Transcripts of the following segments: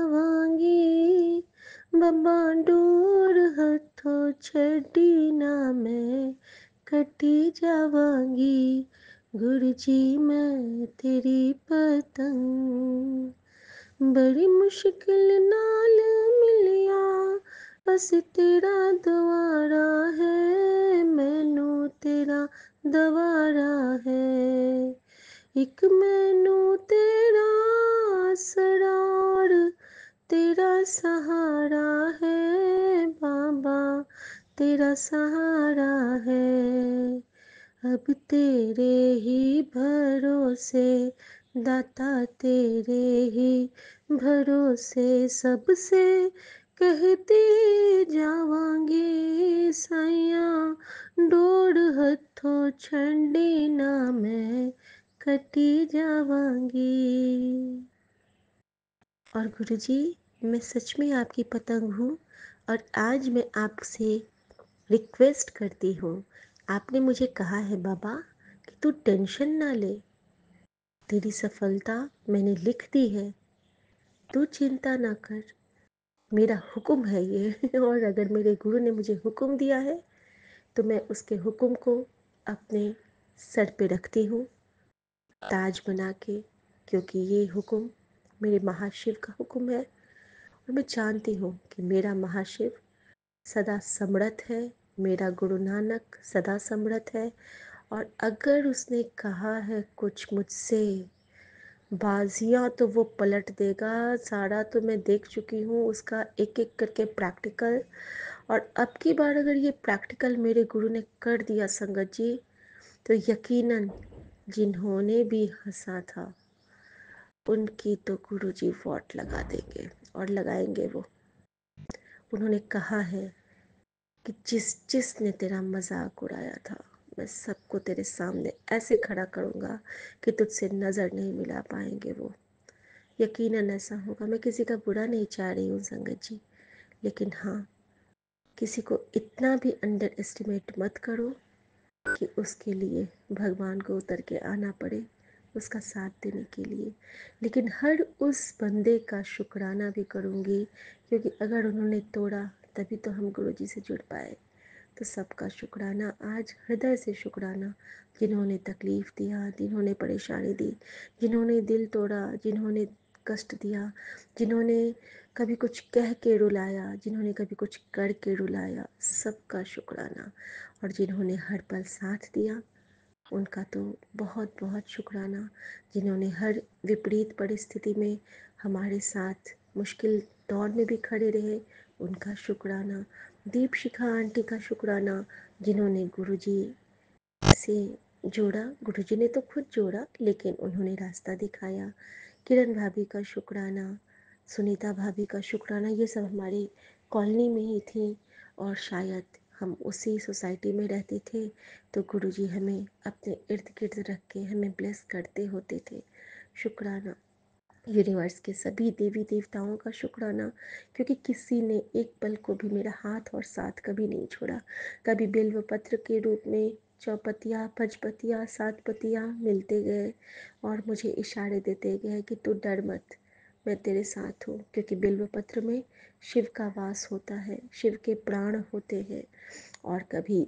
जावांगी, बाबा door हथों छड़ी ना मैं कटी जावांगी, गुरु जी मैं तेरी पतंग। बड़ी मुश्किल नाल मिलिया, बस तेरा द्वारा है, मैनू तेरा द्वारा है। एक मैनू तेरा आसरा और तेरा सहारा है, बाबा तेरा सहारा है। अब तेरे ही भरोसे दाता, तेरे ही भरोसे सबसे कहती जावांगी, सैया डोर हथों छड़ी ना मैं कटी जावांगी। और गुरुजी, मैं सच में आपकी पतंग हूँ और आज मैं आपसे रिक्वेस्ट करती हूँ। आपने मुझे कहा है बाबा कि तू टेंशन ना ले, तेरी सफलता मैंने लिख दी है, तू चिंता ना कर, मेरा हुक्म है ये। और अगर मेरे गुरु ने मुझे हुक्म दिया है तो मैं उसके हुक्म को अपने सर पे रखती हूँ ताज बना के, क्योंकि ये हुक्म मेरे महाशिव का हुक्म है। और मैं जानती हूँ कि मेरा महाशिव सदा समर्थ है, मेरा गुरु नानक सदा समर्थ है। और अगर उसने कहा है कुछ मुझसे, बाजियाँ तो वो पलट देगा। सारा तो मैं देख चुकी हूँ उसका एक एक करके प्रैक्टिकल। और अब की बार अगर ये प्रैक्टिकल मेरे गुरु ने कर दिया संगत जी, तो यकीनन जिन्होंने भी हंसा था उनकी तो गुरु जी वॉट लगा देंगे, और लगाएंगे वो। उन्होंने कहा है कि जिस जिसने तेरा मजाक उड़ाया था, मैं सबको तेरे सामने ऐसे खड़ा करूँगा कि तुझसे नज़र नहीं मिला पाएंगे वो। यकीनन ऐसा होगा। मैं किसी का बुरा नहीं चाह रही हूँ संगत जी, लेकिन हाँ, किसी को इतना भी अंडर एस्टिमेट मत करो कि उसके लिए भगवान को उतर के आना पड़े उसका साथ देने के लिए। लेकिन हर उस बंदे का शुक्राना भी करूँगी, क्योंकि अगर उन्होंने तोड़ा तभी तो हम गुरु जी से जुड़ पाए। तो सबका शुक्राना, आज हृदय से शुक्राना, जिन्होंने तकलीफ़ दिया, जिन्होंने परेशानी दी, जिन्होंने दिल तोड़ा, जिन्होंने कष्ट दिया, जिन्होंने कभी कुछ कह के रुलाया, जिन्होंने कभी कुछ कर के रुलाया, सबका शुक्राना। और जिन्होंने हर पल साथ दिया उनका तो बहुत बहुत शुक्राना। जिन्होंने हर विपरीत परिस्थिति में हमारे साथ मुश्किल दौर में भी खड़े रहे, उनका शुक्राना। दीपशिखा आंटी का शुक्राना, जिन्होंने गुरुजी से जोड़ा। गुरुजी ने तो खुद जोड़ा, लेकिन उन्होंने रास्ता दिखाया। किरण भाभी का शुक्राना, सुनीता भाभी का शुक्राना। ये सब हमारी कॉलोनी में ही थी और शायद हम उसी सोसाइटी में रहते थे, तो गुरुजी हमें अपने इर्द गिर्द रख के हमें ब्लेस करते होते थे। शुक्राना यूनिवर्स के सभी देवी देवताओं का शुक्राना, क्योंकि किसी ने एक पल को भी मेरा हाथ और साथ कभी नहीं छोड़ा। कभी बिल्व पत्र के रूप में चौपतिया, पचपतिया, सात पतिया मिलते गए और मुझे इशारे देते गए कि तू डर मत, मैं तेरे साथ हूँ। क्योंकि बिल्व पत्र में शिव का वास होता है, शिव के प्राण होते हैं। और कभी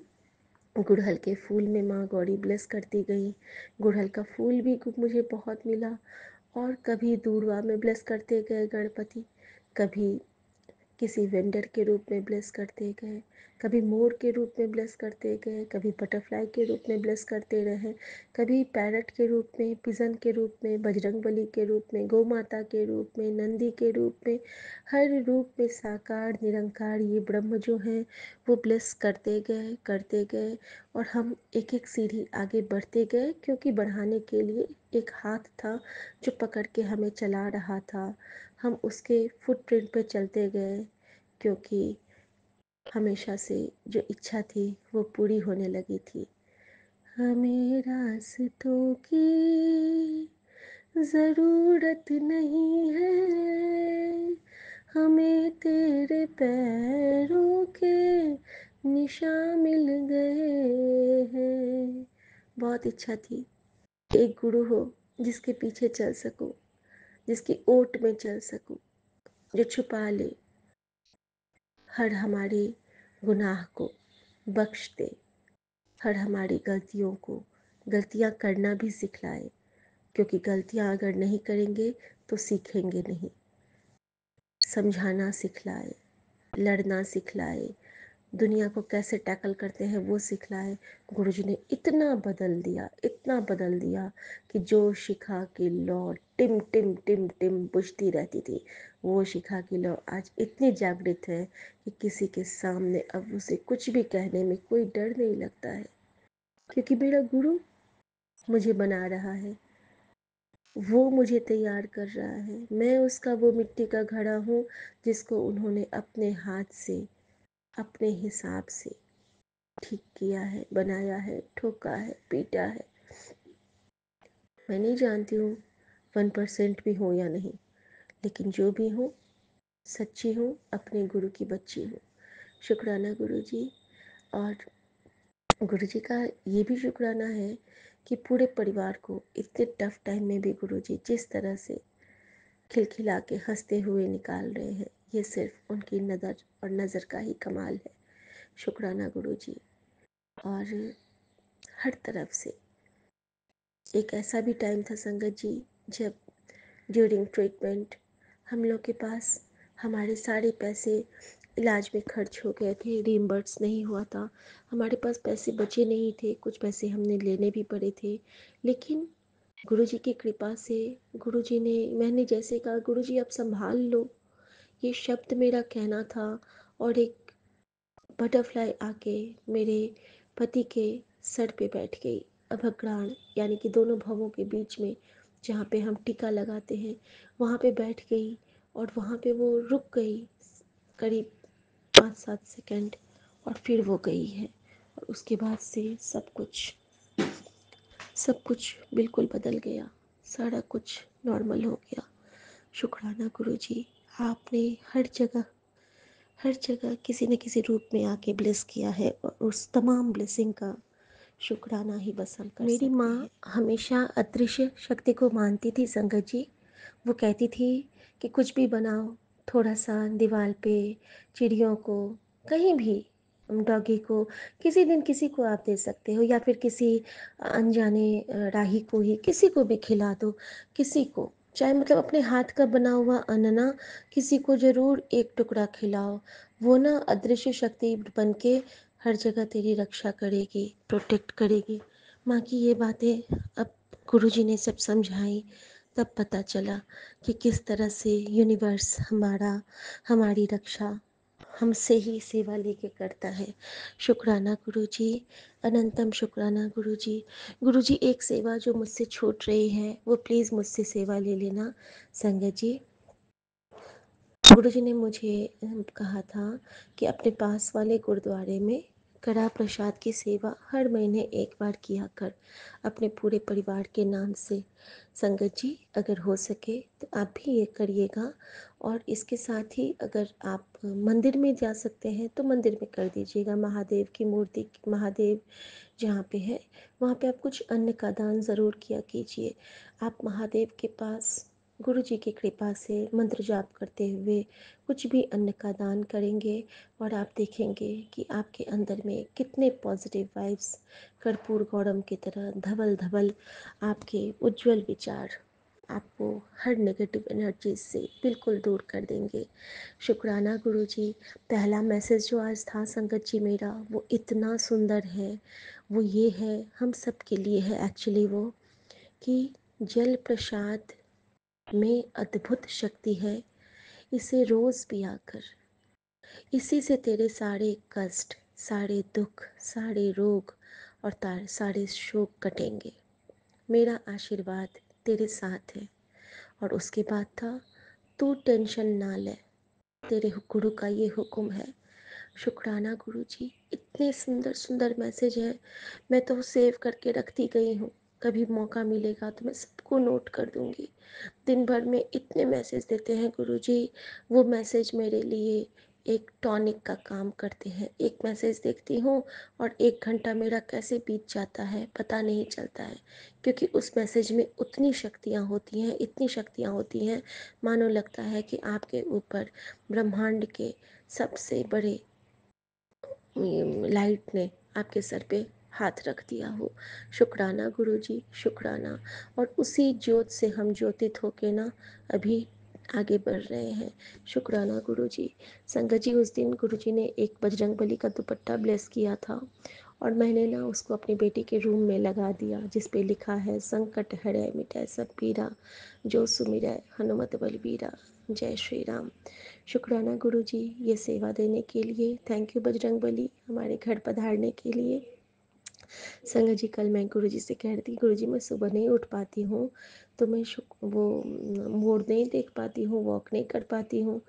गुड़हल के फूल में माँ गौरी ब्लेस करती गई, गुड़हल का फूल भी मुझे बहुत मिला। और कभी दूरवा में ब्लेस करते गए गणपति, कभी किसी वेंडर के रूप में ब्लेस करते गए, कभी मोर के रूप में ब्लेस करते गए, कभी बटरफ्लाई के रूप में ब्लेस करते रहे, कभी पैरट के रूप में, पिजन के रूप में, बजरंगबली के रूप में, गौ माता के रूप में, नंदी के रूप में। हर रूप में साकार निरंकार ये ब्रह्म जो हैं वो ब्लेस करते गए। और हम एक एक सीढ़ी आगे बढ़ते गए, क्योंकि बढ़ाने के लिए एक हाथ था जो पकड़ के हमें चला रहा था। हम उसके फुटप्रिंट पे चलते गए, क्योंकि हमेशा से जो इच्छा थी वो पूरी होने लगी थी। हमें रास्तों की ज़रूरत नहीं है, हमें तेरे पैरों के निशान मिल गए हैं। बहुत इच्छा थी एक गुरु हो जिसके पीछे चल सकूं, जिसकी ओट में चल सकूं। जो छुपा ले हर हमारे गुनाह को, बख्श दे हर हमारी गलतियों को, गलतियाँ करना भी सिखलाए, क्योंकि गलतियाँ अगर नहीं करेंगे तो सीखेंगे नहीं। समझाना सिखलाए, लड़ना सिखलाए, दुनिया को कैसे टैकल करते हैं वो सिखलाए। गुरुजी ने इतना बदल दिया कि जो शिखा की लौ टिम टिम टिम टिम बुझती रहती थी, वो शिखा की लौ आज इतनी जागृत है कि किसी के सामने अब उसे कुछ भी कहने में कोई डर नहीं लगता है, क्योंकि मेरा गुरु मुझे बना रहा है, वो मुझे तैयार कर रहा है। मैं उसका वो मिट्टी का घड़ा हूँ जिसको उन्होंने अपने हाथ से, अपने हिसाब से ठीक किया है, बनाया है, ठोका है, पीटा है। मैं नहीं जानती हूँ 1% भी हूँ या नहीं, लेकिन जो भी हूँ सच्ची हूँ, अपने गुरु की बच्ची हूँ। शुक्राना गुरु जी। और गुरु जी का ये भी शुक्राना है कि पूरे परिवार को इतने टफ टाइम में भी गुरु जी जिस तरह से खिलखिला के हंसते हुए निकाल रहे हैं, ये सिर्फ उनकी नज़र का ही कमाल है। शुक्राना गुरु जी। और हर तरफ से एक ऐसा भी टाइम था संगत जी, जब ड्यूरिंग ट्रीटमेंट हम लोग के पास हमारे सारे पैसे इलाज में खर्च हो गए थे, रीइम्बर्स नहीं हुआ था, हमारे पास पैसे बचे नहीं थे, कुछ पैसे हमने लेने भी पड़े थे। लेकिन गुरुजी की कृपा से गुरुजी ने, मैंने जैसे कहा गुरुजी आप संभाल लो, ये शब्द मेरा कहना था, और एक बटरफ्लाई आके मेरे पति के सर पे बैठ गई, अभग्राण यानी कि दोनों भवों के बीच में जहाँ पे हम टीका लगाते हैं वहाँ पे बैठ गई, और वहाँ पे वो रुक गई करीब 5-7 सेकंड, और फिर वो गई है। और उसके बाद से सब कुछ बिल्कुल बदल गया, सारा कुछ नॉर्मल हो गया। शुक्राना गुरुजी, आपने हर जगह किसी न किसी रूप में आके ब्लेस किया है, और उस तमाम ब्लेसिंग का शुक्राना ही बस हम कर सकते हैं। मेरी माँ हमेशा अदृश्य शक्ति को मानती थी संगत जी। वो कहती थी कि कुछ भी बनाओ, थोड़ा सा दीवार पे चिड़ियों को, कहीं भी डॉगी को, किसी दिन किसी को आप दे सकते हो, या फिर किसी अनजाने राही को ही किसी को भी खिला दो, किसी को चाहे मतलब अपने हाथ का बना हुआ अन्न ना, किसी को ज़रूर एक टुकड़ा खिलाओ। वो ना अदृश्य शक्ति बन के हर जगह तेरी रक्षा करेगी, प्रोटेक्ट करेगी। माँ की ये बातें अब गुरुजी ने सब समझाई, तब पता चला कि किस तरह से यूनिवर्स हमारी रक्षा हमसे ही सेवा लेके करता है। शुक्राना गुरुजी, अनंतम शुक्राना गुरुजी। गुरुजी एक सेवा जो मुझसे छूट रही है वो प्लीज़ मुझसे सेवा ले लेना संगत जी। गुरुजी ने मुझे कहा था कि अपने पास वाले गुरुद्वारे में कड़ा प्रसाद की सेवा हर महीने एक बार किया कर, अपने पूरे परिवार के नाम से। संगत जी अगर हो सके तो आप भी ये करिएगा, और इसके साथ ही अगर आप मंदिर में जा सकते हैं तो मंदिर में कर दीजिएगा। महादेव की मूर्ति, महादेव जहाँ पे है वहाँ पे आप कुछ अन्न का दान ज़रूर किया कीजिए। आप महादेव के पास गुरु जी की कृपा से मंत्र जाप करते हुए कुछ भी अन्न का दान करेंगे, और आप देखेंगे कि आपके अंदर में कितने पॉजिटिव वाइब्स कर्पूर गौरम की तरह धवल धवल आपके उज्जवल विचार आपको हर नेगेटिव एनर्जी से बिल्कुल दूर कर देंगे। शुक्राना गुरु जी। पहला मैसेज जो आज था संगत जी मेरा, वो इतना सुंदर है। वो ये है, हम सब के लिए है एक्चुअली वो, कि जल प्रसाद में अद्भुत शक्ति है, इसे रोज़ पिया कर, इसी से तेरे सारे कष्ट, सारे दुख, सारे रोग और सारे शोक कटेंगे। मेरा आशीर्वाद तेरे साथ है। और उसके बाद था, तू टेंशन ना ले, तेरे गुरु का ये हुक्म है। शुक्राना गुरु जी, इतने सुंदर सुंदर मैसेज हैं, मैं तो सेव करके रखती गई हूँ, कभी मौका मिलेगा तो मैं सबको नोट कर दूँगी। दिन भर में इतने मैसेज देते हैं गुरुजी, वो मैसेज मेरे लिए एक टॉनिक का काम करते हैं। एक मैसेज देखती हूँ और 1 घंटा मेरा कैसे बीत जाता है पता नहीं चलता है, क्योंकि उस मैसेज में उतनी शक्तियाँ होती हैं, इतनी शक्तियाँ होती हैं, मानो लगता है कि आपके ऊपर ब्रह्मांड के सबसे बड़े लाइट ने आपके सर पे हाथ रख दिया हो। शुक्राना गुरुजी, शुक्राना। और उसी ज्योत से हम ज्योतित होके ना अभी आगे बढ़ रहे हैं। शुक्राना गुरुजी। संगत जी, उस दिन गुरुजी ने एक बजरंगबली का दुपट्टा ब्लेस किया था और मैंने ना उसको अपनी बेटी के रूम में लगा दिया, जिस पे लिखा है संकट हरै मिटै सब पीरा, जो सुमिरै हनुमत बलबीरा, जय श्री राम। शुक्राना गुरुजी ये सेवा देने के लिए। थैंक यू बजरंगबली, हमारे घर पधारने के लिए। संगत जी, कल मैं गुरुजी से कह रही थी, गुरुजी मैं सुबह नहीं उठ पाती हूँ, तो मैं वो मोड़ नहीं देख पाती हूँ, वॉक नहीं कर पाती हूँ।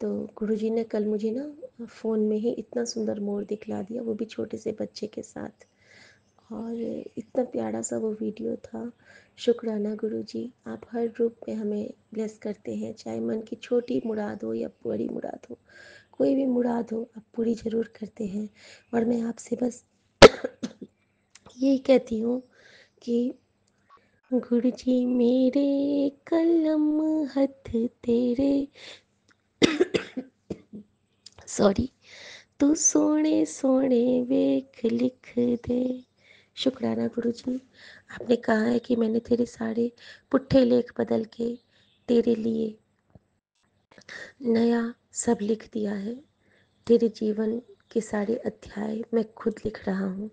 तो गुरुजी ने कल मुझे ना फ़ोन में ही इतना सुंदर मोर दिखला दिया, वो भी छोटे से बच्चे के साथ, और इतना प्यारा सा वो वीडियो था। शुक्राना गुरुजी, आप हर रूप में हमें ब्लेस करते हैं, चाहे मन की छोटी मुराद हो या बड़ी मुराद हो, कोई भी मुराद हो आप पूरी ज़रूर करते हैं। और मैं आपसे बस यही कहती हूँ कि गुरुजी मेरे कलम हथ तेरे, सॉरी, तू सोने सोने वेख लिख दे। शुक्राना गुरुजी, आपने कहा है कि मैंने तेरे सारे पुट्ठे लेख बदल के तेरे लिए नया सब लिख दिया है। तेरे जीवन के सारे अध्याय मैं खुद लिख रहा हूँ।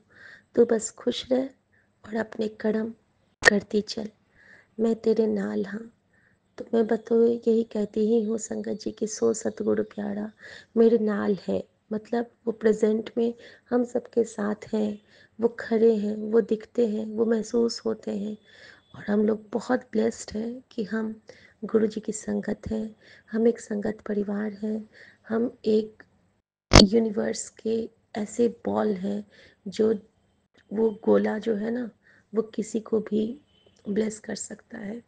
तू बस खुश रह और अपने कर्म करती चल, मैं तेरे नाल हाँ। तो मैं बतो यही कहती ही हूँ संगत जी कि सो सतगुरु प्यारा मेरे नाल है, मतलब वो प्रेजेंट में हम सबके साथ हैं, वो खड़े हैं, वो दिखते हैं, वो महसूस होते हैं। और हम लोग बहुत ब्लेस्ड हैं कि हम गुरु जी की संगत है, हम एक संगत परिवार है, हम एक यूनिवर्स के ऐसे बॉल हैं जो, वो गोला जो है ना, वो किसी को भी ब्लेस कर सकता है।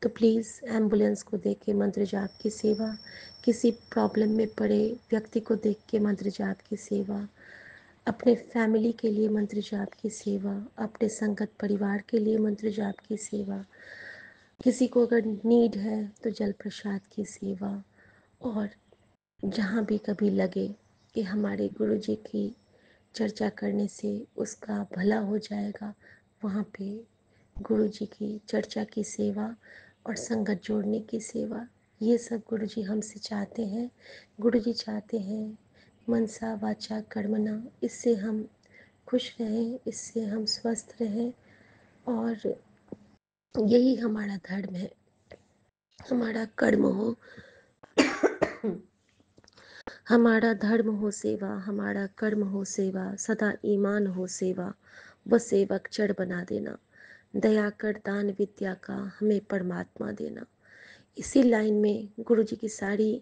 तो प्लीज़ एम्बुलेंस को देख के मंत्र जाप की सेवा, किसी प्रॉब्लम में पड़े व्यक्ति को देख के मंत्र जाप की सेवा, अपने फैमिली के लिए मंत्र जाप की सेवा, अपने संगत परिवार के लिए मंत्र जाप की सेवा, किसी को अगर नीड है तो जल प्रसाद की सेवा। और जहाँ भी कभी लगे कि हमारे गुरु जी की चर्चा करने से उसका भला हो जाएगा, वहाँ पे गुरु जी की चर्चा की सेवा और संगत जोड़ने की सेवा, ये सब गुरु जी हमसे चाहते हैं। गुरु जी चाहते हैं मनसा वाचा कर्मणा, इससे हम खुश रहें, इससे हम स्वस्थ रहें, और यही हमारा धर्म है। हमारा कर्म हो, हमारा धर्म हो सेवा, हमारा कर्म हो सेवा, सदा ईमान हो सेवा, व सेवक चढ़ बना देना, दया कर दान विद्या का हमें परमात्मा देना। इसी लाइन में गुरु जी की सारी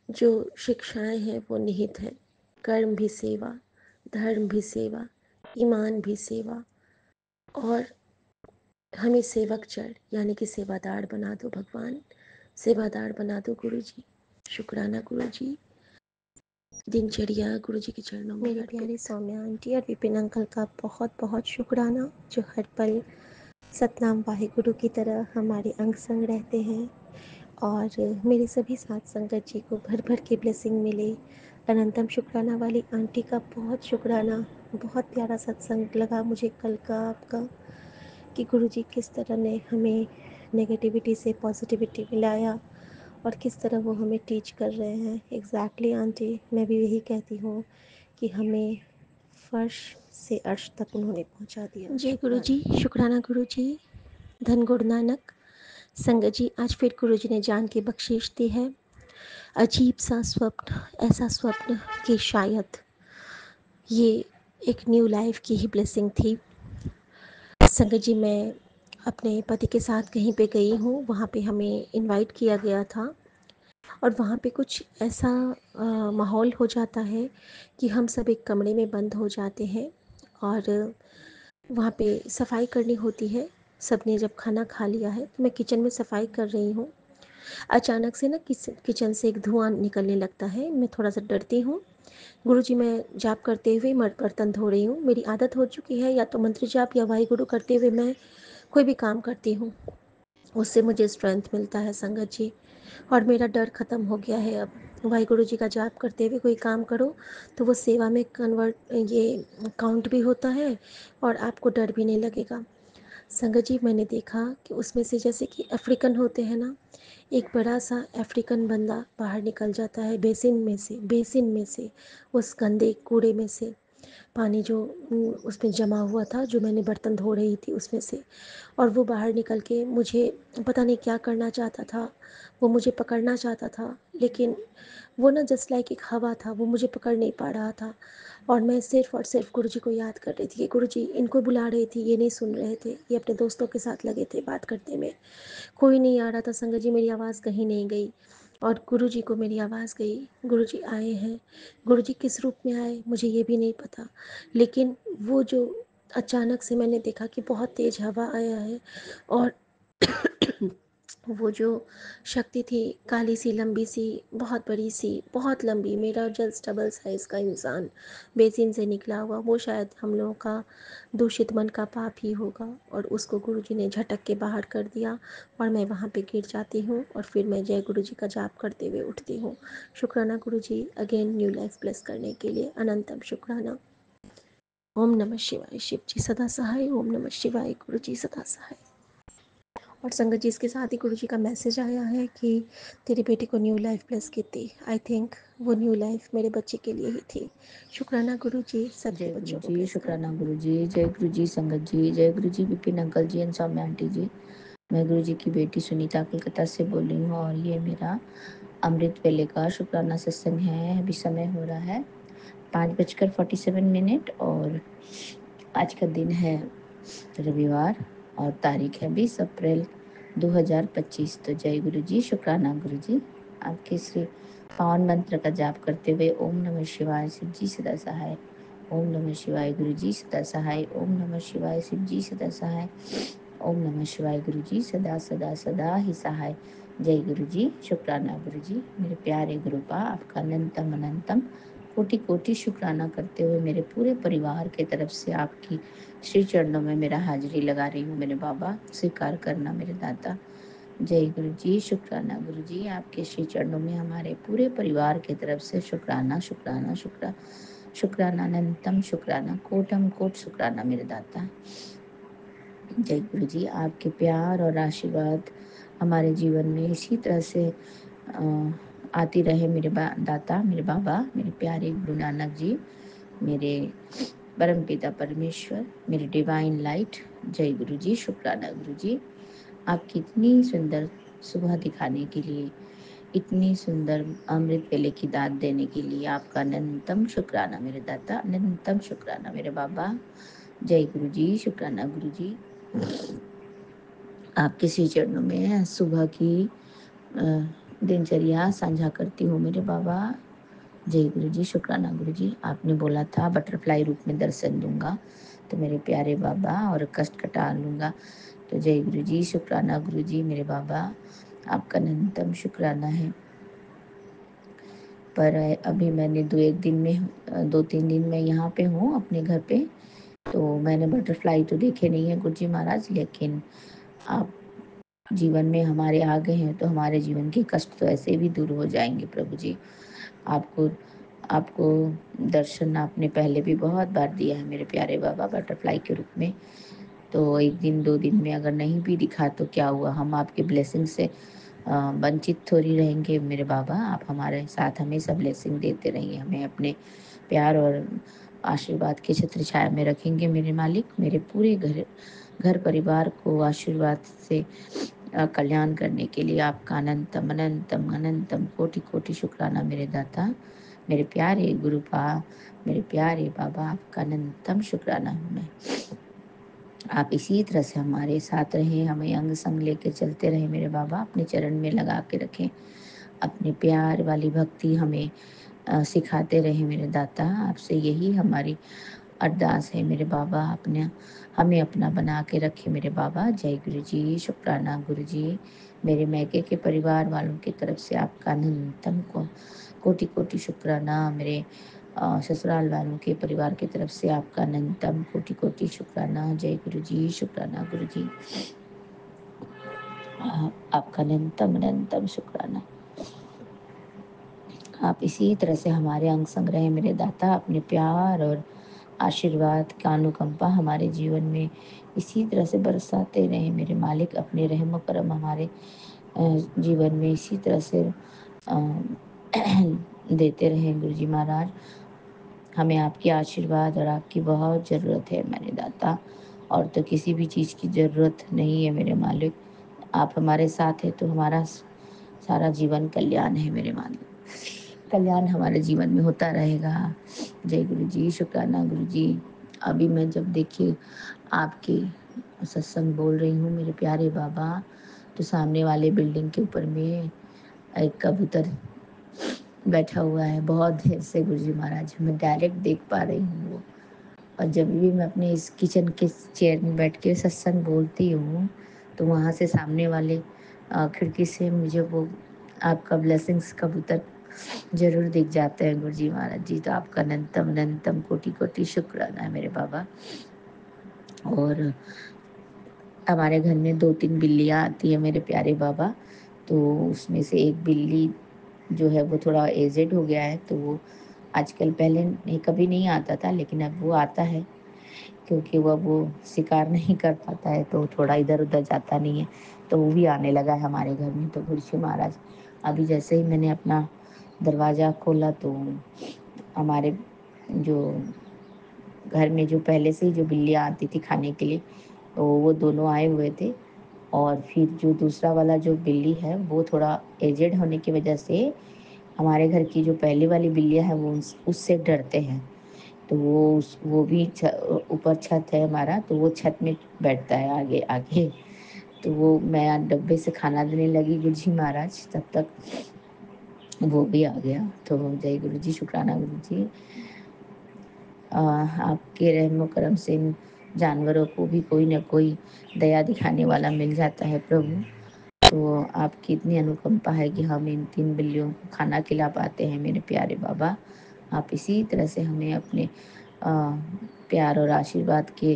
जो शिक्षाएं हैं वो निहित हैं। कर्म भी सेवा, धर्म भी सेवा, ईमान भी सेवा, और हमें सेवक चढ़ यानी कि सेवादार बना दो भगवान, सेवादार बना दो गुरु जी। शुक्राना गुरु जी। दिनचर्या गुरु जी के चरणों में मेरी प्यारी सौम्या आंटी और विपिन अंकल का बहुत बहुत शुक्राना, जो हर पल सतनाम वाहिगुरु की तरह हमारे अंग संग रहते हैं। और मेरे सभी साथ संगत जी को भर भर के ब्लेसिंग मिले। अनंतम शुक्राना वाली आंटी का बहुत शुक्राना, बहुत प्यारा सत्संग लगा मुझे कल का आपका, कि गुरुजी किस तरह ने हमें नेगेटिविटी से पॉजिटिविटी में लाया और किस तरह वो हमें टीच कर रहे हैं। एग्जैक्टली आंटी, मैं भी यही कहती हूँ कि हमें फर्श से अर्श तक उन्होंने पहुँचा दिया। जय गुरु जी, शुक्राना गुरु जी, धन गुरु नानक। संगत जी, आज फिर गुरु जी ने जान की बख्शीश दी है। अजीब सा स्वप्न, ऐसा स्वप्न कि शायद ये एक न्यू लाइफ की ही ब्लेसिंग थी। संगत जी, मैं अपने पति के साथ कहीं पे गई हूँ, वहाँ पे हमें इनवाइट किया गया था, और वहाँ पे कुछ ऐसा माहौल हो जाता है कि हम सब एक कमरे में बंद हो जाते हैं, और वहाँ पे सफाई करनी होती है। सबने जब खाना खा लिया है तो मैं किचन में सफाई कर रही हूँ, अचानक से ना किचन से एक धुआं निकलने लगता है। मैं थोड़ा सा डरती हूँ। गुरुजी, मैं जाप करते हुए बर्तन धो रही हूँ। मेरी आदत हो चुकी है, या तो मंत्र जाप या वाहिगुरु करते हुए मैं कोई भी काम करती हूँ। उससे मुझे स्ट्रेंथ मिलता है संगत जी, और मेरा डर ख़त्म हो गया है अब। वाहिगुरु जी का जाप करते हुए कोई काम करो तो वो सेवा में कन्वर्ट ये काउंट भी होता है, और आपको डर भी नहीं लगेगा। संगत जी, मैंने देखा कि उसमें से जैसे कि अफ्रीकन होते हैं ना, एक बड़ा सा अफ्रीकन बंदा बाहर निकल जाता है बेसिन में से उस गंदे कूड़े में से। पानी जो उसमें जमा हुआ था, जो मैंने बर्तन धो रही थी उसमें से, और वो बाहर निकल के मुझे पता नहीं क्या करना चाहता था। वो मुझे पकड़ना चाहता था, लेकिन वो ना जस्ट लाइक एक हवा था, वो मुझे पकड़ नहीं पा रहा था। और मैं सिर्फ और सिर्फ गुरुजी को याद कर रही थी कि गुरुजी इनको बुला रही थी, ये नहीं सुन रहे थे, ये अपने दोस्तों के साथ लगे थे बात करने में। कोई नहीं आ रहा था संगत जी, मेरी आवाज़ कहीं नहीं गई, और गुरुजी को मेरी आवाज़ गई। गुरुजी आए हैं। गुरुजी किस रूप में आए मुझे ये भी नहीं पता, लेकिन वो जो अचानक से मैंने देखा कि बहुत तेज़ हवा आया है, और वो जो शक्ति थी, काली सी लंबी सी, बहुत बड़ी सी, बहुत लंबी, मेरा जस्ट डबल साइज़ का इंसान बेसिन से निकला हुआ, वो शायद हम लोगों का दूषित मन का पाप ही होगा, और उसको गुरुजी ने झटक के बाहर कर दिया, और मैं वहाँ पे गिर जाती हूँ, और फिर मैं जय गुरुजी का जाप करते हुए उठती हूँ। शुक्राना गुरुजी, अगेन न्यू लाइफ ब्लेस करने के लिए अनंतम शुक्राना। ओम नमः शिवाय। शिव जी सदा सहाय। ओम नमः शिवाय। गुरु जी सदा सहाय। और संगत जी, इसके साथ ही गुरु जी का मैसेज आया है कि तेरे बेटे को न्यू लाइफ ब्लेस की थी। आई थिंक वो न्यू लाइफ मेरे बच्चे के लिए ही थी। शुक्राना गुरु जी, सबके जय गुरु बच्चों को जी, ब्लेस शुक्राना करना। गुरु जी। जय गुरु जी संगत जी, जय Guru ji Vipin uncle ji and Saumya aunty ji. मैं गुरु जी की बेटी सुनीता कलकत्ता से बोल रही हूँ, और ये मेरा अमृत वेले का शुक्राना सत्संग है। अभी समय हो रहा है 5:47, और आज का दिन है रविवार, और तारीख है 20 अप्रैल 2025। तो जय गुरु जी, शुक्राना गुरु जी। आपके श्री पावन मंत्र का जाप करते हुए ओम नमः शिवाय, शिव जी सदा सहाय। ओम नमः शिवाय, गुरु जी सदा सहाय। ओम नमः शिवाय, शिव जी सदा सहाय। ओम नमः शिवाय, गुरु जी सदा सदा सदा ही सहाय। जय गुरु जी, शुक्राना गुरु जी। मेरे प्यारे गुरुपा, आपका अनंतम अनंतम कोटि कोटि शुक्राना करते हुए मेरे पूरे परिवार के तरफ से आपकी श्री चरणों में मेरा हाजिरी लगा रही हूँ। मेरे बाबा, स्वीकार करना मेरे दाता। जय गुरु जी, शुक्राना गुरु जी। आपके श्री चरणों में हमारे पूरे परिवार की तरफ से शुक्राना शुक्राना शुक्राना अनंतम शुक्राना, कोटम कोट शुक्राना मेरे दाता। जय गुरु जी, आपके प्यार और आशीर्वाद हमारे जीवन में इसी तरह से आती रहे मेरे दाता, मेरे बाबा, मेरे प्यारे गुरु नानक जी, मेरे परम पिता परमेश्वर, मेरे डिवाइन लाइट। जय गुरु जी, शुक्राना गुरु जी। आपकी इतनी सुंदर सुबह दिखाने के लिए, इतनी सुंदर अमृत वेले की दात देने के लिए आपका अनंतम शुक्राना मेरे दाता, अनंतम शुक्राना मेरे बाबा। जय गुरु जी, शुक्राना गुरु जी। आपके श्री चरणों में सुबह की दिनचर्या साझा करती हूँ मेरे बाबा। जय गुरु जी, शुक्राना गुरु जी। आपने बोला था बटरफ्लाई रूप में दर्शन दूंगा, तो मेरे प्यारे बाबा, और कष्ट कटा लूँगा। तो जय गुरु जी, शुक्राना गुरु जी मेरे बाबा। आपका अनंतम शुक्राना है। पर अभी मैंने 2-3 दिन में यहाँ पे हूँ अपने घर पे, तो मैंने बटरफ्लाई तो देखे नहीं है गुरु जी महाराज, लेकिन आप जीवन में हमारे आ गए हैं तो हमारे जीवन के कष्ट तो ऐसे भी दूर हो जाएंगे प्रभु जी। आपको आपको दर्शन आपने पहले भी बहुत बार दिया है मेरे प्यारे बाबा, बटरफ्लाई के रूप में। तो 1 दिन 2 दिन में अगर नहीं भी दिखा तो क्या हुआ, हम आपके ब्लेसिंग से वंचित थोड़ी रहेंगे मेरे बाबा। आप हमारे साथ हमेशा ब्लेसिंग देते रहिए, हमें अपने प्यार और आशीर्वाद के छत्र छाया में रखेंगे मेरे मालिक। मेरे पूरे घर घर परिवार को आशीर्वाद से कल्याण करने के लिए आपका अनंतम अनंतम अनंतम कोटि कोटि शुक्राना मेरे दाता, मेरे प्यारे गुरुपा, मेरे प्यारे बाबा। आपका अनंतम शुक्राना हूँ मैं। आप इसी तरह से हमारे साथ रहें, हमें अंग संग लेके चलते रहें मेरे बाबा, अपने चरण में लगा के रखें। अपने प्यार वाली भक्ति हमें सिखाते रहें मेरे दाता। आपसे यही हमारी अरदास है मेरे बाबा, आपने हमें अपना बना के रखे मेरे बाबा। जय गुरु जी, शुक्राना गुरु जी। मेरे मैके के परिवार वालों की तरफ से आपका अनंतम को कोटि-कोटि शुक्राना। मेरे ससुराल वालों के परिवार की तरफ से आपका अनंतम कोटि-कोटि शुक्राना। जय गुरु जी, शुक्राना गुरु जी। आपका अनंतम अनंतम शुक्राना। आप इसी तरह से हमारे अंग संग रहें मेरे दाता। अपने प्यार और आशीर्वाद का अनुकंपा हमारे जीवन में इसी तरह से बरसाते रहें मेरे मालिक। अपने रहम करम हमारे जीवन में इसी तरह से अ, देते रहें गुरु जी महाराज। हमें आपके आशीर्वाद और आपकी बहुत ज़रूरत है मेरे दाता, और तो किसी भी चीज़ की ज़रूरत नहीं है मेरे मालिक। आप हमारे साथ हैं तो हमारा सारा जीवन कल्याण है मेरे मालिक। कल्याण हमारे जीवन में होता रहेगा। जय गुरु जी, शुक्राना गुरु जी। अभी मैं जब देखिए आपकी सत्संग बोल रही हूँ मेरे प्यारे बाबा, तो सामने वाले बिल्डिंग के ऊपर में एक कबूतर बैठा हुआ है बहुत देर से गुरु जी महाराज। मैं डायरेक्ट देख पा रही हूँ वो। और जब भी मैं अपने इस किचन के चेयर में बैठ के सत्संग बोलती हूँ, तो वहाँ से सामने वाले खिड़की से मुझे वो आपका ब्लेसिंग्स कबूतर ज़रूर दिख जाते हैं गुरु जी महाराज जी। तो आपका अनंतम अनंतम कोटि कोटि शुक्राना है मेरे बाबा। और हमारे घर में 2-3 बिल्लियाँ आती हैं मेरे प्यारे बाबा, तो उसमें से एक बिल्ली जो है वो थोड़ा एजेड हो गया है, तो वो आजकल पहले नहीं कभी नहीं आता था, लेकिन अब वो आता है क्योंकि वो शिकार नहीं कर पाता है, तो थोड़ा इधर-उधर जाता नहीं है, तो वो भी आने लगा है हमारे घर में। तो गुरु जी महाराज, अभी जैसे ही मैंने अपना दरवाज़ा खोला तो हमारे जो घर में जो पहले से ही जो बिल्लियाँ आती थी खाने के लिए, तो वो दोनों आए हुए थे। और फिर जो दूसरा वाला जो बिल्ली है वो थोड़ा एजेड होने की वजह से हमारे घर की जो पहली वाली बिल्लियाँ हैं वो उससे डरते हैं। तो वो भी ऊपर छत है हमारा, तो वो छत में बैठता है आगे आगे। तो वो मैं डब्बे से खाना देने लगी गुरु जी महाराज, तब तक वो भी आ गया। तो जय गुरु जी, शुक्राना गुरु जी। आपके रहम करम से इन जानवरों को भी कोई न कोई दया दिखाने वाला मिल जाता है प्रभु। तो आपकी इतनी अनुकंपा है कि हम इन 3 बिल्लियों को खाना खिला पाते हैं मेरे प्यारे बाबा। आप इसी तरह से हमें अपने अ, प्यार और आशीर्वाद के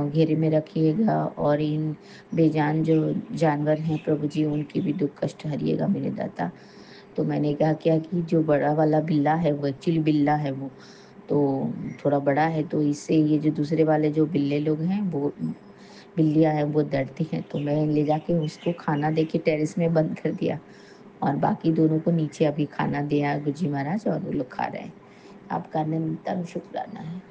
घेरे में रखिएगा, और इन बेजान जो जानवर हैं प्रभु जी, उनकी भी दुःख कष्ट हरिएगा मेरे दाता। तो मैंने क्या किया कि जो बड़ा वाला बिल्ला है वो एक्चुअली बिल्ला है वो, तो थोड़ा बड़ा है, तो इससे ये जो दूसरे वाले जो बिल्ले लोग हैं वो बिल्लियाँ हैं वो डरती हैं, तो मैं ले जाके उसको खाना दे के टेरेस में बंद कर दिया, और बाकी दोनों को नीचे अभी खाना दिया गुरुजी महाराज, और वो लोग खा रहे हैं। आपका अनंतम शुक्राना है।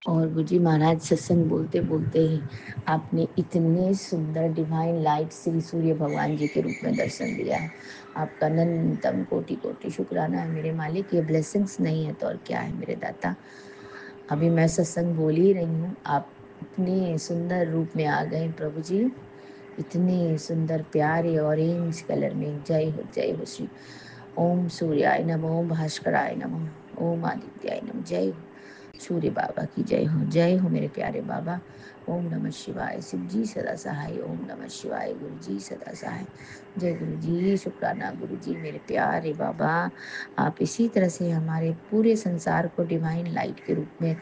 और गुरुजी महाराज, सत्संग बोलते बोलते ही आपने इतने सुंदर डिवाइन लाइट श्री सूर्य भगवान जी के रूप में दर्शन दिया है। आपका अनंतम कोटि कोटि शुक्राना है मेरे मालिक। ये ब्लेसिंग्स नहीं है तो और क्या है मेरे दाता। अभी मैं सत्संग बोल ही रही हूँ, आप इतने सुंदर रूप में आ गए प्रभु जी, इतने सुंदर प्यारे ऑरेंज कलर में। जय हो श्री ओम सूर्याय नमः, ओम भास्कराय नमः, ओम आदित्याय नमः। जय हो सूर्य बाबा की, जय हो मेरे प्यारे बाबा। ओम नमः शिवाय। शिव जी सदा सहाय। ओम नमः शिवाय। गुरु जी सदा सहाय। जय गुरु जी, शुक्राना गुरु जी। मेरे प्यारे बाबा, आप इसी तरह से हमारे पूरे संसार को डिवाइन लाइट के रूप में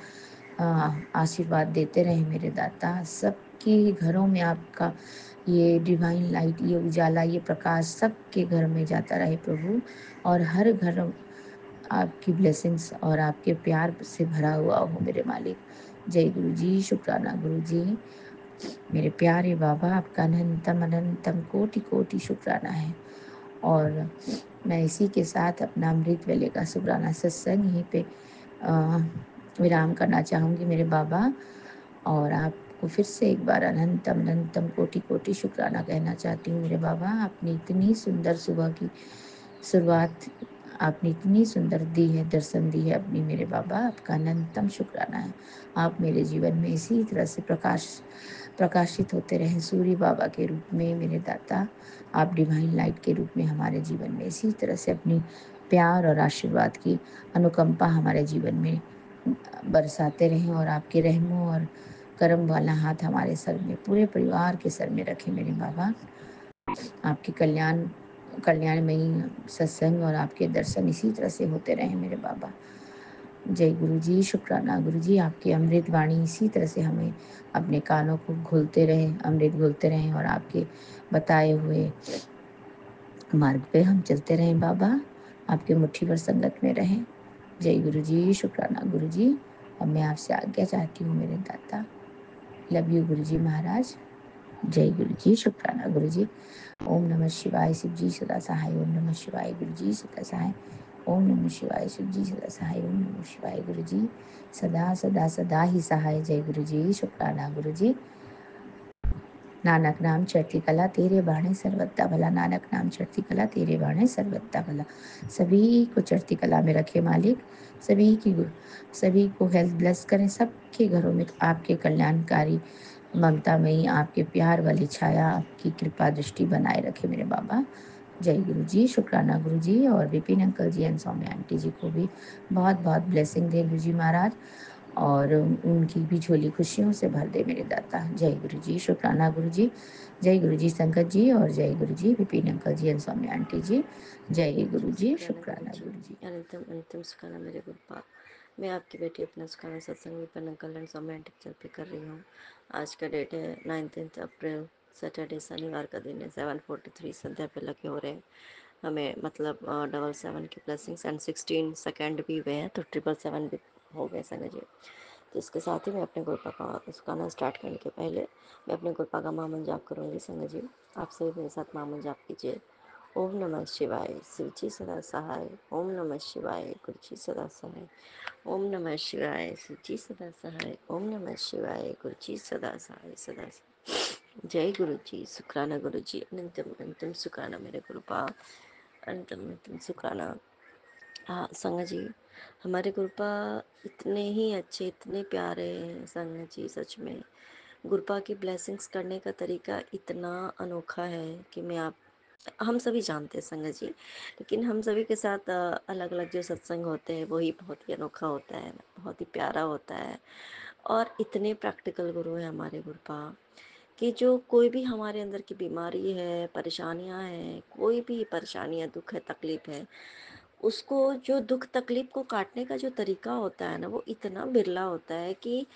आशीर्वाद देते रहे मेरे दाता। सबके घरों में आपका ये डिवाइन लाइट, ये उजाला, ये प्रकाश सबके घर में जाता रहे प्रभु, और हर घर आपकी ब्लेसिंग्स और आपके प्यार से भरा हुआ हो मेरे मालिक। जय गुरु जी, शुक्राना गुरु जी। मेरे प्यारे बाबा, आपका अनंतम अनंतम कोटि कोटि शुक्राना है। और मैं इसी के साथ अपना अमृत वेले का शुक्राना सत्संग यहीं पे अ, विराम करना चाहूँगी मेरे बाबा। और आपको फिर से एक बार अनंतम अनंतम कोटि कोटि शुक्राना कहना चाहती हूँ मेरे बाबा। आपने इतनी सुंदर सुबह की शुरुआत आपने इतनी सुंदर दी है, दर्शन दी है अपनी मेरे बाबा। आपका अनंतम शुक्राना है। आप मेरे जीवन में इसी तरह से प्रकाशित होते रहें सूर्य बाबा के रूप में मेरे दाता। आप डिवाइन लाइट के रूप में हमारे जीवन में इसी तरह से अपनी प्यार और आशीर्वाद की अनुकंपा हमारे जीवन में बरसाते रहें और आपके रहमो और करम वाला हाथ हमारे सर में, पूरे परिवार के सर में रखें मेरे बाबा। आपके कल्याणमयी सत्संग और आपके दर्शन इसी तरह से होते रहें मेरे बाबा। जय गुरु जी, शुक्राना गुरु जी, आपकी अमृत वाणी इसी तरह से हमें अपने कानों को घुलते रहें, अमृत घुलते रहें और आपके बताए हुए मार्ग पे हम चलते रहें बाबा, आपकी मुट्ठी भर संगत में रहें। जय गुरु जी, शुक्राना गुरु जी। अब मैं आपसे आज्ञा चाहती हूँ मेरे दाता। लव यू गुरु जी महाराज। जय गुरु जी, शुक्राना गुरु जी। ओम नमः शिवाय, शिव जी सदा सहाय। ओम नमः शिवाय, गुरु जी सदा सहाय। ओम नमः शिवाय, शिव जी सदा सहाय। ओम नमः शिवाय, गुरु जी सदा सदा सदा ही सहाय। जय गुरु जी, शुक्राना गुरु जी। नानक नाम चढ़ती कला तेरे बाणे सर्वत्ता भला। नानक नाम चढ़ती कला तेरे बाणे सर्वत्ता भला। सभी को चढ़ती कला में रखे मालिक। सभी को हेल्थ ब्लेस करें। सबके घरों में आपके कल्याणकारी ममता में ही आपके प्यार वाली छाया, आपकी कृपा दृष्टि बनाए रखे मेरे बाबा। जय गुरु जी, शुक्राना गुरु जी। और Vipin uncle ji and Saumya aunty ji को भी बहुत बहुत ब्लेसिंग दे गुरु जी महाराज, और उनकी भी झोली खुशियों से भर दे मेरे दाता। जय गुरु जी, शुक्राना गुरु जी। जय गुरु जी संगत जी, और जय Guru ji Vipin uncle ji and Saumya aunty ji. जय गुरु जी, शुक्राना गुरु जी। अनंतम अनंतम सुखाना मेरे गुरुपाद। मैं आपकी बेटी अपना सुखाना सत्संग विपन्न अंकल एंड रोमांटिक चल पे कर रही हूँ। आज का डेट है 9 अप्रैल, सैटरडे, शनिवार का दिन है। 7:43 संध्या पे लगे हो रहे हैं हमें, मतलब 777 की ब्लेसिंग्स एंड 16 सेकेंड भी हुए हैं, तो 777 भी हो गए समझिए। तो इसके साथ ही मैं अपने गुरपा का सुखाना स्टार्ट करने के पहले मैं अपने गुरपा का मामन जाप करूँगी संग जी। आप सभी मेरे साथ मामन जाप कीजिए। ओम नमः शिवाय, शिवजी सदा सहाय। ओम नमः शिवाय, गुरुजी सदा सहाय। ओम नमः शिवाय, शिवजी सदा सहाय। ओम नमः शिवाय, गुरुजी सदा सहाय, सदा सहाय। जय गुरु जी, शुक्राना गुरु जी। अनंतम अनंतम शुक्राना मेरे गुरुपा। अनंतम अनंतम शुक्राना। हाँ संग जी, हमारे गुरुपा इतने ही अच्छे, इतने प्यारे हैं संग जी। सच में गुरुपा की ब्लेसिंग्स करने का तरीका इतना अनोखा है कि मैं आप हम सभी जानते हैं संगत जी, लेकिन हम सभी के साथ अलग अलग जो सत्संग होते हैं वही बहुत ही अनोखा होता है, बहुत ही प्यारा होता है। और इतने प्रैक्टिकल गुरु हैं हमारे गुरुपा कि जो कोई भी हमारे अंदर की बीमारी है, परेशानियां हैं, कोई भी परेशानी है, दुख है, तकलीफ है, उसको जो दुख तकलीफ को काटने का जो तरीका होता है ना, वो इतना बिरला होता है कि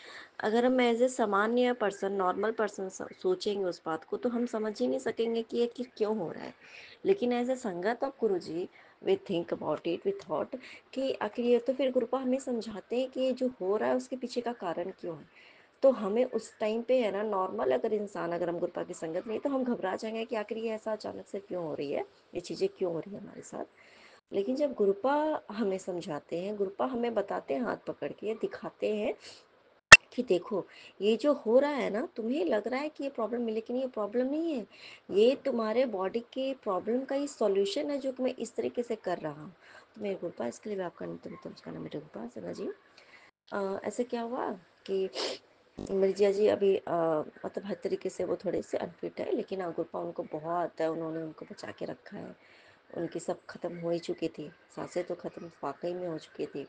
अगर हम एज ए सामान्य पर्सन, नॉर्मल पर्सन सोचेंगे उस बात को, तो हम समझ ही नहीं सकेंगे कि ये कि क्यों हो रहा है। लेकिन as a sangat of Guru ji, we think about it, we thought कि आखिर ये तो फिर गुरुपा हमें समझाते हैं कि ये जो हो रहा है उसके पीछे का कारण क्यों है। तो हमें उस टाइम पे है ना, नॉर्मल अगर इंसान, अगर हम गुरुपा की संगत नहीं, तो हम घबरा जाएंगे कि आखिर ये ऐसा अचानक से क्यों हो रही है, ये चीज़ें क्यों हो रही है हमारे साथ। लेकिन जब गुरुपा हमें समझाते हैं, गुरुपा हमें बताते हैं, हाथ पकड़ के दिखाते हैं कि देखो ये जो हो रहा है ना, तुम्हें लग रहा है कि ये प्रॉब्लम है, लेकिन ये प्रॉब्लम नहीं है, ये तुम्हारे बॉडी के प्रॉब्लम का ही सॉल्यूशन है जो मैं इस तरीके से कर रहा हूँ। तो मेरे गुरुपा, इसके लिए भी आपका तुम उसका मेरे गुरुपा सगा जी। ऐसे क्या हुआ कि मेरी जिया जी अभी मतलब हर तरीके से वो थोड़े से अनफिट है, लेकिन गुरुपा उनको बहुत है, उन्होंने उनको बचा के रखा है। उनकी सब ख़त्म हो ही चुकी थी, सांसें तो ख़त्म वाकई में हो चुकी थी।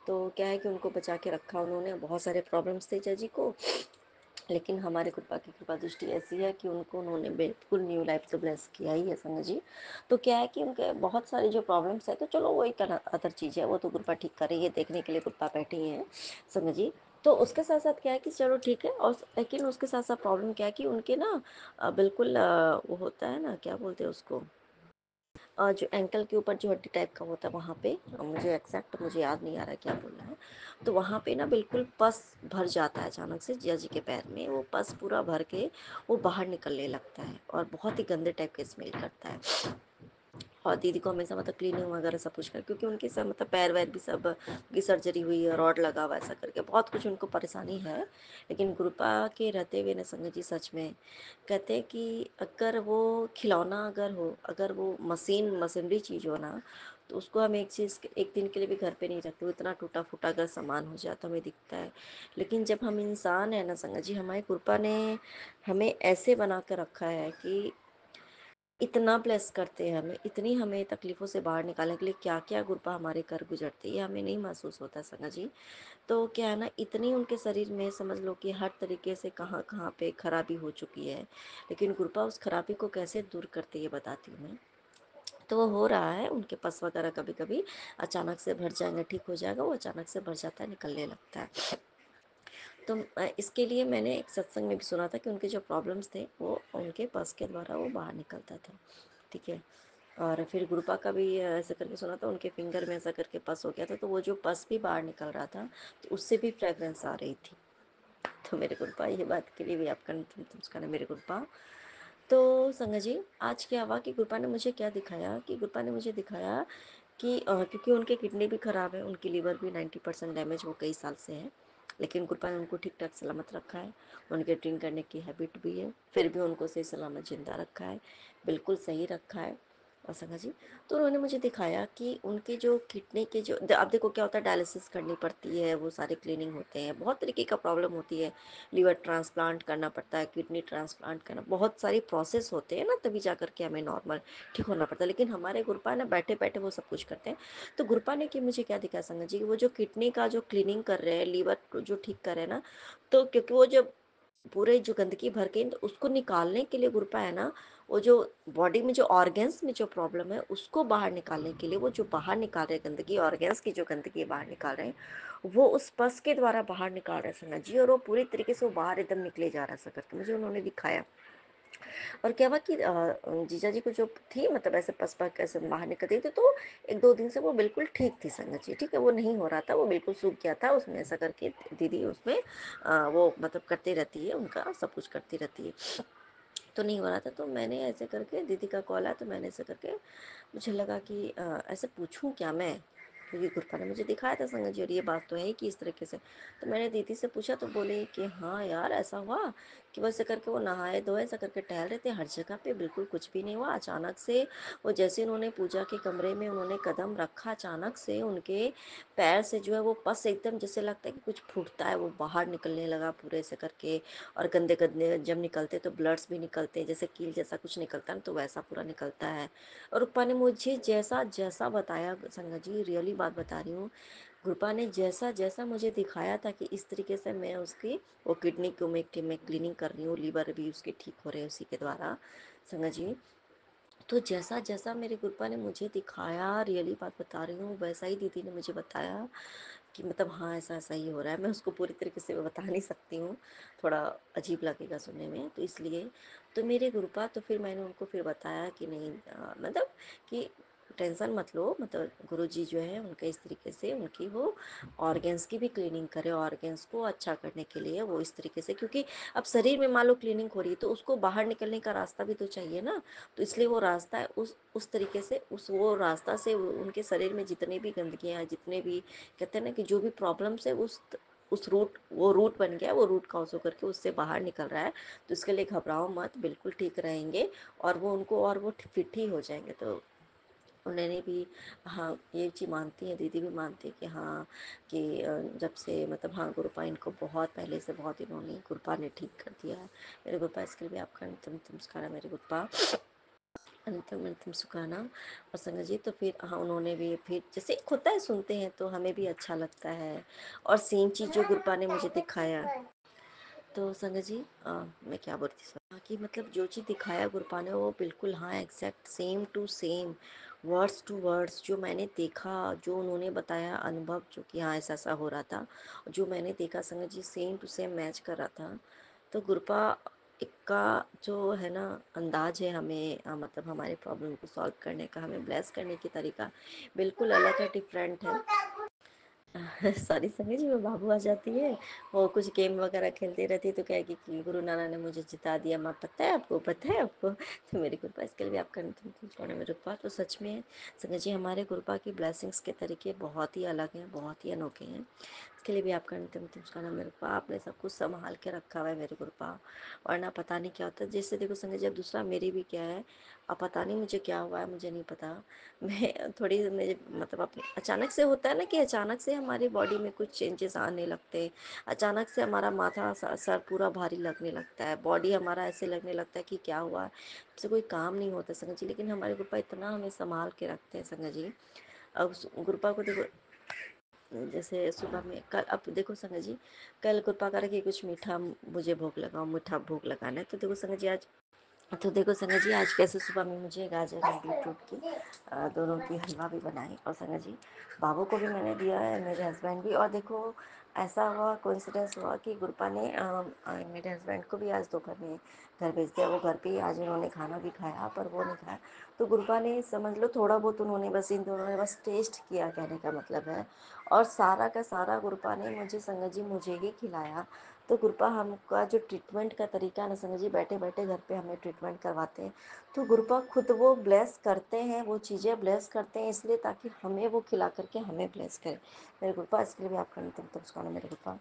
तो क्या है कि उनको बचा के रखा उन्होंने। बहुत सारे प्रॉब्लम्स थे जिया जी को, लेकिन हमारे कृपा की कृपा दृष्टि ऐसी है कि उनको उन्होंने बिल्कुल न्यू लाइफ से ब्लेस किया ही है संग जी। तो क्या है कि उनके बहुत सारी जो प्रॉब्लम्स है, तो चलो वो एक अदर चीज़ है, वो तो कृपा ठीक कर रही है, देखने के लिए कृपा बैठी हैं संग जी। तो उसके साथ साथ क्या है कि चलो ठीक है, और लेकिन उसके साथ साथ प्रॉब्लम क्या है कि उनके ना बिल्कुल वो होता है ना, क्या बोलते हैं उसको, जो एंकल के ऊपर जो हड्डी टाइप का होता है वहाँ पे, मुझे एग्जैक्ट मुझे याद नहीं आ रहा है क्या बोलना है। तो वहाँ पे ना बिल्कुल पस भर जाता है अचानक से जिया जी के पैर में, वो पस पूरा भर के वो बाहर निकलने लगता है और बहुत ही गंदे टाइप का स्मेल करता है। और दीदी को हमेशा मतलब क्लीनिंग वगैरह सब कुछ कर, क्योंकि उनके सब मतलब पैर वैर भी सब की सर्जरी हुई है, रॉड लगा हुआ, ऐसा करके बहुत कुछ उनको परेशानी है। लेकिन गुरुपा के रहते हुए न संगत जी, सच में कहते हैं कि अगर वो खिलौना अगर हो, अगर वो मशीनरी चीज़ हो ना, तो उसको हम एक चीज़ एक दिन के लिए भी घर पे नहीं रखते, वो इतना टूटा फूटा अगर सामान हो जाता हमें दिखता है। लेकिन जब हम इंसान है ना संगत जी, हमारे गुरुपा ने हमें ऐसे बना कर रखा है कि इतना ब्लेस करते हैं हमें, इतनी हमें तकलीफ़ों से बाहर निकालने के लिए क्या-क्या कृपा हमारे कर गुज़रती है, ये हमें नहीं महसूस होता संगा जी। तो क्या है ना, इतनी उनके शरीर में समझ लो कि हर तरीके से कहाँ-कहाँ पे खराबी हो चुकी है, लेकिन कृपा उस खराबी को कैसे दूर करती है बताती हूँ मैं। तो वो हो रहा है, उनके पस वगैरह कभी-कभी अचानक से भर जाएँगे, ठीक हो जाएगा, वो अचानक से भर जाता है, निकलने लगता है। तो इसके लिए मैंने एक सत्संग में भी सुना था कि उनके जो प्रॉब्लम्स थे वो उनके पस के द्वारा वो बाहर निकलता था, ठीक है। और फिर गुरुपा का भी ऐसा करके सुना था, उनके फिंगर में ऐसा करके पस हो गया था, तो वो जो पस भी बाहर निकल रहा था तो उससे भी फ्रेगरेंस आ रही थी। तो मेरे गुरुपा, ये बात के लिए भी आपका नमस्कार है मेरे गुरुपा। तो संगा जी, आज क्या हुआ कि गुरुपा ने मुझे क्या दिखाया कि गुरुपा ने मुझे दिखाया कि क्योंकि उनके किडनी भी ख़राब है, उनकी लीवर भी 90% डैमेज वो कई साल से है, लेकिन गुरुपा ने उनको ठीक ठाक सलामत रखा है। उनके ड्रिंक करने की हैबिट भी है, फिर भी उनको सही सलामत जिंदा रखा है, बिल्कुल सही रखा है। और संगा जी, तो उन्होंने मुझे दिखाया कि उनके जो किडनी के जो अब देखो क्या होता है, डायलिसिस करनी पड़ती है, वो सारे क्लीनिंग होते हैं, बहुत तरीके का प्रॉब्लम होती है, लीवर ट्रांसप्लांट करना पड़ता है, किडनी ट्रांसप्लांट करना, बहुत सारी प्रोसेस होते हैं ना, तभी जा करके हमें नॉर्मल ठीक होना पड़ता है। लेकिन हमारे गुरुपा ना बैठे बैठे वो सब कुछ करते हैं। तो गुरुपा ने कि मुझे क्या दिखाया संगत जी, वो जो किडनी का जो क्लीनिंग कर रहे हैं, लीवर को जो ठीक कर रहे हैं ना, तो क्योंकि वो जब पूरे जो गंदगी भर के तो उसको निकालने के लिए गुरुपा है ना, वो जो बॉडी में जो ऑर्गेन्स में जो प्रॉब्लम है उसको बाहर निकालने के लिए, वो जो बाहर निकाल रहे हैं गंदगी, ऑर्गेन्स की जो गंदगी बाहर निकाल रहे हैं, वो उस पस के द्वारा बाहर निकाल रहे हैं संगत जी। और वो पूरी तरीके से वो बाहर एकदम निकले जा रहा है ऐसा करके मुझे उन्होंने दिखाया। और क्या हुआ कि जीजा जी को जो थी, मतलब ऐसे पसपा ऐसे बाहर निकल रही थी, तो 1-2 दिन से वो बिल्कुल ठीक थी संगत जी, ठीक है, वो नहीं हो रहा था, वो बिल्कुल सूख गया था उसमें ऐसा करके। दीदी उसमें वो मतलब करती रहती है, उनका सब कुछ करती रहती है, तो नहीं हो रहा था। तो मैंने ऐसे करके, दीदी का कॉल आया तो मैंने ऐसे करके, मुझे लगा कि ऐसे पूछूं क्या मैं, क्योंकि गुरपा ने मुझे दिखाया था संगत जी, और ये बात तो है ही कि इस तरीके से। तो मैंने दीदी से पूछा तो बोले कि हाँ यार ऐसा हुआ कि वैसे करके वो नहाए धोए ऐसा करके टहल रहे थे हर जगह पे, बिल्कुल कुछ भी नहीं हुआ। अचानक से वो जैसे उन्होंने पूजा के कमरे में उन्होंने कदम रखा, अचानक से उनके पैर से जो है वो पस एकदम जैसे लगता है कि कुछ फूटता है, वो बाहर निकलने लगा पूरे ऐसे करके। और गंदे गंदे जब निकलते तो ब्लड्स भी निकलते हैं, जैसे कील जैसा कुछ निकलता है ना, तो वैसा पूरा निकलता है। और रूपा ने मुझे जैसा जैसा बताया संगत जी, रियली बात बता रही हूँ, रूपा ने जैसा जैसा मुझे दिखाया था कि इस तरीके से मैं उसकी वो किडनी को मैं क्लीनिंग कर रही हूँ, लीवर भी उसके ठीक हो रहे हैं उसी के द्वारा संगत जी। तो जैसा जैसा मेरे गुरुपा ने मुझे दिखाया, रियली बात बता रही हूँ, वैसा ही दीदी ने मुझे बताया कि मतलब हाँ ऐसा ऐसा ही हो रहा है। मैं उसको पूरी तरीके से बता नहीं सकती हूँ, थोड़ा अजीब लगेगा सुनने में, तो इसलिए। तो मेरे गुरुपा, तो फिर मैंने उनको फिर बताया कि नहीं मतलब कि टेंशन मत लो, मतलब गुरुजी जो है उनके इस तरीके से उनकी वो ऑर्गेन्स की भी क्लीनिंग करे, ऑर्गेन्स को अच्छा करने के लिए वो इस तरीके से, क्योंकि अब शरीर में मान लो क्लीनिंग हो रही है तो उसको बाहर निकलने का रास्ता भी तो चाहिए ना। तो इसलिए वो रास्ता है उस तरीके से, उस वो रास्ता से उनके शरीर में जितने भी गंदगियाँ हैं, जितने भी कहते हैं ना कि जो भी प्रॉब्लम्स है, उस रूट, वो रूट बन गया है, वो रूट क्रॉस होकर के उससे बाहर निकल रहा है। तो इसके लिए घबराओ मत, बिल्कुल ठीक रहेंगे, और वो उनको और वो फिट ही हो जाएंगे। तो उन्होंने भी हाँ ये चीज़ मानती हैं, दीदी भी मानती है कि हाँ कि जब से मतलब हाँ गुरुपा इनको बहुत पहले से बहुत इन्होंने गुरुपा ने ठीक कर दिया है। मेरे गुरुपा, इसके लिए भी आपका अंतिम नमस्कार है मेरे गुरुपा, अंतिम अंतिम सुखाना। और संगत जी, तो फिर हाँ उन्होंने भी फिर जैसे एक होता है, सुनते हैं तो हमें भी अच्छा लगता है। और सेम चीज़ जो गुरुपा ने मुझे दिखाया, तो संगत जी मैं क्या बोलती थी कि मतलब जो चीज़ दिखाया गुरुपा ने वो बिल्कुल हाँ exact same to same, words to words जो मैंने देखा, जो उन्होंने बताया अनुभव, जो कि हाँ ऐसा ऐसा हो रहा था, जो मैंने देखा संगत जी सेम टू सेम मैच कर रहा था। तो गुरुपा का जो है ना अंदाज है हमें मतलब हमारे प्रॉब्लम को सॉल्व करने का, हमें ब्लेस करने की तरीका बिल्कुल अलग है, डिफरेंट है। सॉरी संगी जी, वो बाबू आ जाती है, वो कुछ गेम वगैरह खेलती रहती है, तो कहेगी कि गुरु नाना ने मुझे जिता दिया, माँ पता है आपको, पता है आपको। तो मेरी कृपा, इसके लिए भी आपका छोड़े मेरे कृपा। तो सच में संगत जी, हमारे कृपा की ब्लेसिंग्स के तरीके बहुत ही अलग हैं, बहुत ही अनोखे हैं के लिए भी आपका अंतिम नमस्कार मेरे को। आपने सब कुछ संभाल के रखा हुआ है मेरे गुरुपा, वरना पता नहीं क्या होता है। जैसे देखो संजय जी, अब दूसरा मेरी भी क्या है, अब पता नहीं मुझे क्या हुआ है, मुझे नहीं पता। मैं थोड़ी मेरे मतलब अपने अचानक से होता है ना कि अचानक से हमारी बॉडी में कुछ चेंजेस आने लगते हैं। अचानक से हमारा माथा सर पूरा भारी लगने लगता है, बॉडी हमारा ऐसे लगने लगता है कि क्या हुआ, से कोई काम नहीं होता संगत जी। लेकिन हमारे गुरुपा इतना हमें संभाल के रखते हैं संगत जी। अब गुरुपा को देखो, जैसे सुबह में कल, अब देखो संगत जी, कल कृपा करके कुछ मीठा मुझे भोग लगाओ, मीठा भोग लगाना है। तो देखो संगत जी आज, तो देखो संगत जी आज कैसे सुबह में मुझे गाजर और बीटरूट की दोनों की हलवा भी बनाई, और संगत जी बाबू को भी मैंने दिया है, मेरे हस्बैंड भी। और देखो ऐसा हुआ, कोइंसिडेंस हुआ कि गुरपा ने मेरे हस्बैंड को भी आज दोपहर में घर भेज दिया। वो घर पे ही आज उन्होंने खाना भी खाया, पर वो नहीं खाया। तो गुरपा ने समझ लो थोड़ा बहुत उन्होंने बस, इन दोनों ने बस टेस्ट किया, कहने का मतलब है। और सारा का सारा गुरपा ने मुझे संगत जी मुझे ही खिलाया। तो गुरपा हमका जो ट्रीटमेंट का तरीका है ना संगत जी, बैठे बैठे घर पे हमें ट्रीटमेंट करवाते हैं। तो गुरपा खुद वो ब्लेस करते हैं, वो चीज़ें ब्लेस करते हैं इसलिए ताकि हमें वो खिला करके हमें ब्लेस करें मेरे गुरपा। इसके लिए भी आपका अंतिम नमस्कार मेरे गुरपा।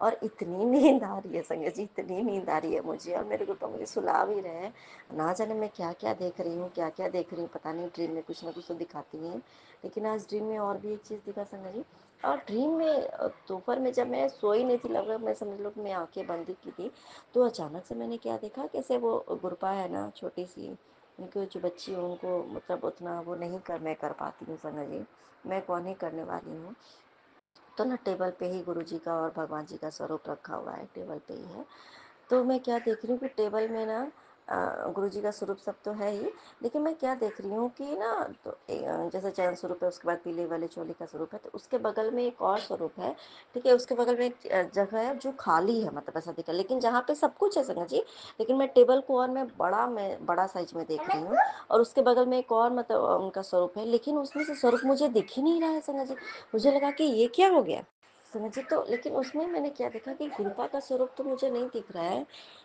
और इतनी नींद आ रही है संगत जी, इतनी नींद आ रही है मुझे, और मेरे गुरपा मुझे सुला भी रहे हैं। ना जाने मैं क्या क्या देख रही हूँ, क्या क्या देख रही हूँ, पता नहीं। ड्रीम में कुछ ना कुछ तो दिखाती हैं, लेकिन आज ड्रीम में और भी एक चीज़ दिखा संगत जी। और ड्रीम में दोपहर में जब मैं सोई नहीं थी, लगभग मैं समझ लो कि मैं आंखें बंद ही की थी, तो अचानक से मैंने क्या देखा, कैसे वो गुरपा है ना छोटी सी, उनकी जो बच्ची है उनको मतलब उतना वो नहीं मैं कर पाती हूँ संगत जी, मैं कौन ही करने वाली हूँ। तो ना टेबल पे ही गुरु जी का और भगवान जी का स्वरूप रखा हुआ है, टेबल पे ही है। तो मैं क्या देख रही हूँ कि टेबल में ना गुरु जी का स्वरूप सब तो है ही, लेकिन मैं क्या देख रही हूँ कि ना, तो जैसे चरण स्वरूप है, उसके बाद पीले वाले चोले का स्वरूप है, तो उसके बगल में एक और स्वरूप है। ठीक है, उसके बगल में एक जगह है जो खाली है, मतलब ऐसा दिखा, लेकिन जहाँ पे सब कुछ है संगत जी। लेकिन मैं टेबल को और मैं बड़ा साइज में देख रही हूँ, और उसके बगल में एक और मतलब उनका स्वरूप है, लेकिन उसमें से स्वरूप मुझे दिख ही नहीं रहा है संगत जी। मुझे लगा कि ये क्या हो गया समझिए। तो लेकिन उसमें मैंने क्या देखा कि गुरपा का स्वरूप तो मुझे नहीं दिख रहा है,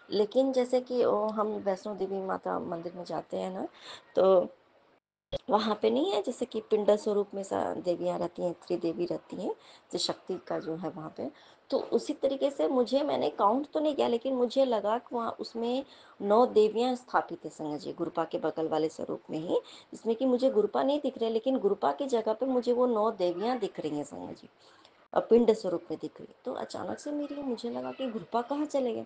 लेकिन जैसे कि हम वैष्णो देवी माता मंदिर में जाते हैं ना, तो वहाँ पे नहीं है जैसे कि पिंडा स्वरूप में देवियाँ रहती हैं, त्रिदेवी रहती हैं, जो शक्ति का जो है वहाँ पे। तो उसी तरीके से मुझे, मैंने काउंट तो नहीं किया, लेकिन मुझे लगा कि वहाँ उसमें 9 देवियाँ स्थापित है संगत जी, गुरपा के बगल वाले स्वरूप में ही, जिसमें कि मुझे गुरपा नहीं दिख रहे, लेकिन गुरपा की जगह पे मुझे वो 9 देवियाँ दिख रही हैं संगत जी, पिंड स्वरूप में दिख रही। तो अचानक से मुझे लगा कि गुरपा कहाँ चले गए।